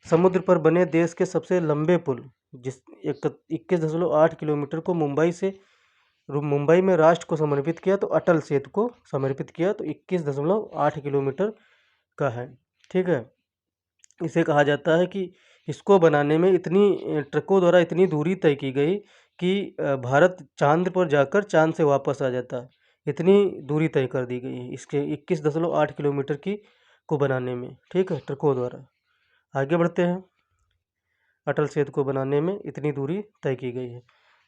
समुद्र पर बने देश के सबसे लंबे पुल, जिस 21.8 किलोमीटर को मुंबई में राष्ट्र को समर्पित किया? तो अटल सेतु को समर्पित किया, तो 21.8 किलोमीटर का है। ठीक है, इसे कहा जाता है कि इसको बनाने में इतनी ट्रकों द्वारा इतनी दूरी तय की गई कि भारत चांद पर जाकर चांद से वापस आ जाता, इतनी दूरी तय कर दी गई है इसके 21.8 किलोमीटर की को बनाने में। ठीक है, ट्रकों द्वारा। आगे बढ़ते हैं। अटल सेतु को बनाने में इतनी दूरी तय की गई है।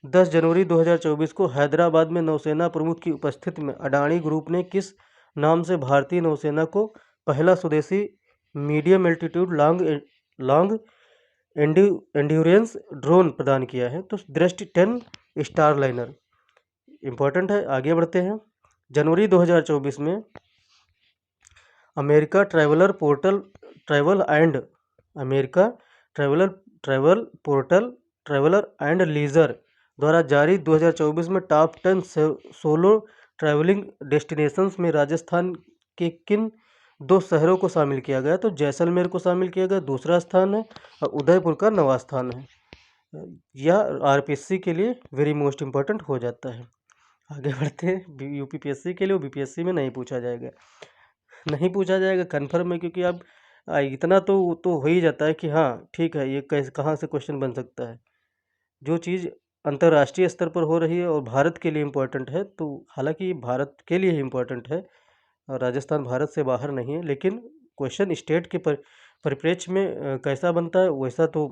10 जनवरी 2024 को हैदराबाद में नौसेना प्रमुख की उपस्थिति में अडानी ग्रुप ने किस नाम से भारतीय नौसेना को पहला स्वदेशी medium altitude long endurance drone प्रदान किया है? तो दृष्टि 10 स्टारलाइनर। इंपॉर्टेंट है, आगे बढ़ते हैं। जनवरी 2024 में America traveller portal travel and America traveller travel portal traveller and leisure द्वारा जारी 2024 में टॉप 10 सोलो ट्रैवलिंग डेस्टिनेशंस में राजस्थान के किन दो शहरों को शामिल किया गया? तो जैसलमेर को शामिल किया गया, दूसरा स्थान है, और उदयपुर का 9वां स्थान है। यह आरपीएससी के लिए वेरी मोस्ट इम्पोर्टेंट हो जाता है। आगे बढ़ते हैं यूपीपीएससी के लिए, बीपीएससी में नहीं पूछा जाएगा, नहीं पूछा जाएगा कन्फर्म है, क्योंकि अब इतना तो हो ही जाता है कि हाँ ठीक है, ये कैसे कहाँ से क्वेश्चन बन सकता है। जो चीज़ अंतर्राष्ट्रीय स्तर पर हो रही है और भारत के लिए इम्पोर्टेंट है, तो हालांकि ये भारत के लिए ही इम्पोर्टेंट है और राजस्थान भारत से बाहर नहीं है, लेकिन क्वेश्चन स्टेट के परिप्रेक्ष्य में कैसा बनता है वैसा तो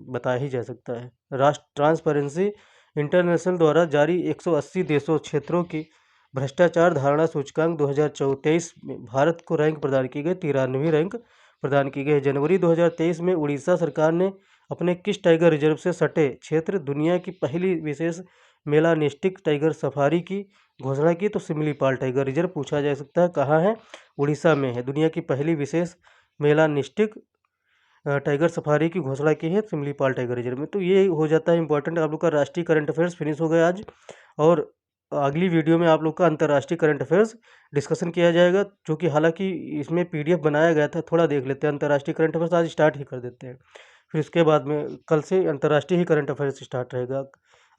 बताया ही जा सकता है। राष्ट्र ट्रांसपेरेंसी इंटरनेशनल द्वारा जारी 180 देशों क्षेत्रों की भ्रष्टाचार धारणा सूचकांक 2023 में भारत को रैंक प्रदान की गई, 93वीं रैंक प्रदान की गई। जनवरी 2023 में उड़ीसा सरकार ने अपने किस टाइगर रिजर्व से सटे क्षेत्र दुनिया की पहली विशेष मेलानिस्टिक टाइगर सफारी की घोषणा की? तो सिमलीपाल टाइगर रिजर्व पूछा जा सकता है, कहाँ है? उड़ीसा में है। दुनिया की पहली विशेष मेलानिस्टिक टाइगर सफारी की घोषणा की है सिमलीपाल टाइगर रिजर्व में। तो ये हो जाता है इंपॉर्टेंट। आप लोग का राष्ट्रीय करंट अफेयर्स फिनिश हो गया आज, और अगली वीडियो में आप लोग का अंतर्राष्ट्रीय करंट अफेयर्स डिस्कशन किया जाएगा, जो कि हालांकि इसमें पीडीएफ बनाया गया था। थोड़ा देख लेते हैं अंतर्राष्ट्रीय करंट अफेयर्स, आज स्टार्ट ही कर देते हैं, फिर उसके बाद में कल से अंतर्राष्ट्रीय ही करंट अफेयर्स स्टार्ट रहेगा।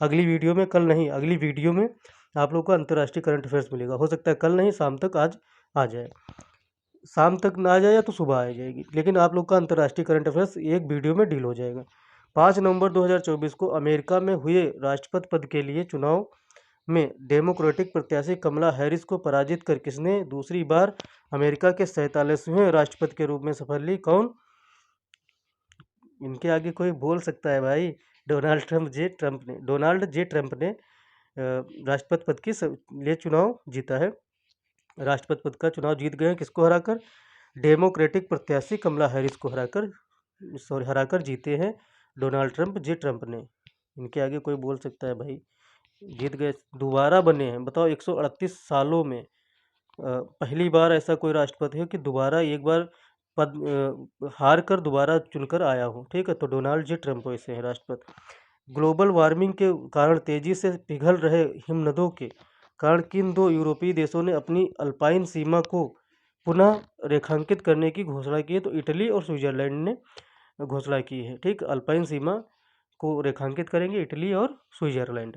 अगली वीडियो में, कल नहीं, अगली वीडियो में आप लोग को अंतर्राष्ट्रीय करंट अफेयर्स मिलेगा। हो सकता है कल नहीं, शाम तक आज आ जाए, शाम तक ना आ जाए या तो सुबह आ जाएगी, लेकिन आप लोग का अंतर्राष्ट्रीय करंट अफेयर्स एक वीडियो में डील हो जाएगा। 5 नवंबर 2024 को अमेरिका में हुए राष्ट्रपति पद के लिए चुनाव में डेमोक्रेटिक प्रत्याशी कमला हैरिस को पराजित कर किसने दूसरी बार अमेरिका के 47वें राष्ट्रपति के रूप में शपथ ली? कौन? इनके आगे कोई बोल सकता है भाई? डोनाल्ड जे ट्रंप ने राष्ट्रपति पद के लिए चुनाव जीता है, राष्ट्रपति पद का चुनाव जीत गए हैं। किसको हराकर? डेमोक्रेटिक प्रत्याशी कमला हैरिस को हराकर जीते हैं डोनाल्ड ट्रंप, जे ट्रंप ने। इनके आगे कोई बोल सकता है भाई? जीत गए, दोबारा बने हैं। बताओ, 138 सालों में पहली बार ऐसा कोई राष्ट्रपति है कि दोबारा एक बार पद हार कर दोबारा चुनकर आया हो। ठीक है, तो डोनाल्ड जे ट्रंप ऐसे हैं राष्ट्रपति। ग्लोबल वार्मिंग के कारण तेजी से पिघल रहे हिमनदों के कारण किन दो यूरोपीय देशों ने अपनी अल्पाइन सीमा को पुनः रेखांकित करने की घोषणा की है? तो इटली और स्विट्जरलैंड ने घोषणा की है। ठीक, अल्पाइन सीमा को रेखांकित करेंगे इटली और स्विट्जरलैंड।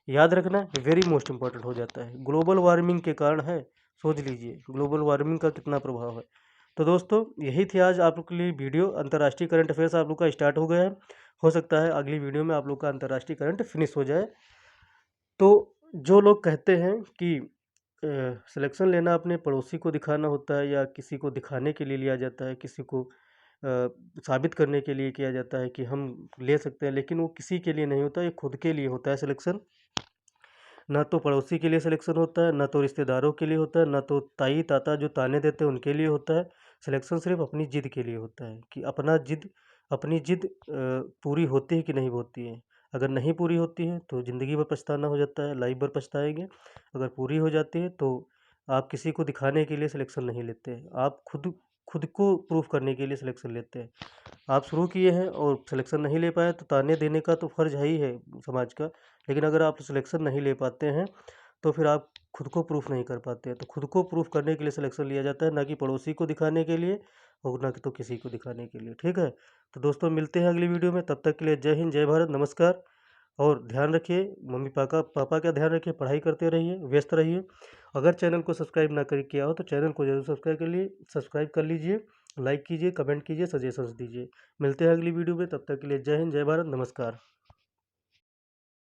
याद रखना, वेरी मोस्ट इंपॉर्टेंट हो जाता है। ग्लोबल वार्मिंग के कारण है, सोच लीजिए ग्लोबल वार्मिंग का कितना प्रभाव है। तो दोस्तों, यही थी आज आप लोग के लिए वीडियो। अंतर्राष्ट्रीय करंट अफेयर्स आप लोग का स्टार्ट हो गया है, हो सकता है अगली वीडियो में आप लोग का अंतर्राष्ट्रीय करंट फिनिश हो जाए। तो जो लोग कहते हैं कि सिलेक्शन लेना अपने पड़ोसी को दिखाना होता है, या किसी को दिखाने के लिए लिया जाता है, किसी को साबित करने के लिए किया जाता है कि हम ले सकते हैं, लेकिन वो किसी के लिए नहीं होता, ये खुद के लिए होता है सिलेक्शन। ना तो पड़ोसी के लिए सिलेक्शन होता है, ना तो रिश्तेदारों के लिए होता है, ना तो ताई ताता जो ताने देते हैं उनके लिए होता है। सिलेक्शन सिर्फ अपनी जिद के लिए होता है, कि अपनी जिद पूरी होती है कि नहीं होती है। अगर नहीं पूरी होती है तो ज़िंदगी भर पछताना हो जाता है, लाइफ भर पछताएंगे। अगर पूरी हो जाती है तो आप किसी को दिखाने के लिए सिलेक्शन नहीं लेते हैं, आप खुद खुद को प्रूफ करने के लिए सिलेक्शन लेते हैं। आप शुरू किए हैं और सिलेक्शन नहीं ले पाए तो ताने देने का तो फ़र्ज़ है ही है समाज का, लेकिन अगर आप सिलेक्शन नहीं ले पाते हैं तो फिर आप खुद को प्रूफ नहीं कर पाते हैं। तो खुद को प्रूफ करने के लिए सिलेक्शन लिया जाता है, ना कि पड़ोसी को दिखाने के लिए, और ना कि तो किसी को दिखाने के लिए। ठीक है, तो दोस्तों मिलते हैं अगली वीडियो में, तब तक के लिए जय हिंद, जय भारत, नमस्कार। और ध्यान रखिए, मम्मी पापा का ध्यान रखिए, पढ़ाई करते रहिए, व्यस्त रहिए। अगर चैनल को सब्सक्राइब ना कर किया हो तो चैनल को जरूर सब्सक्राइब कर लीजिए, लाइक कीजिए, कमेंट कीजिए, सजेशंस दीजिए। मिलते हैं अगली वीडियो में, तब तक के लिए जय हिंद, जय भारत, नमस्कार।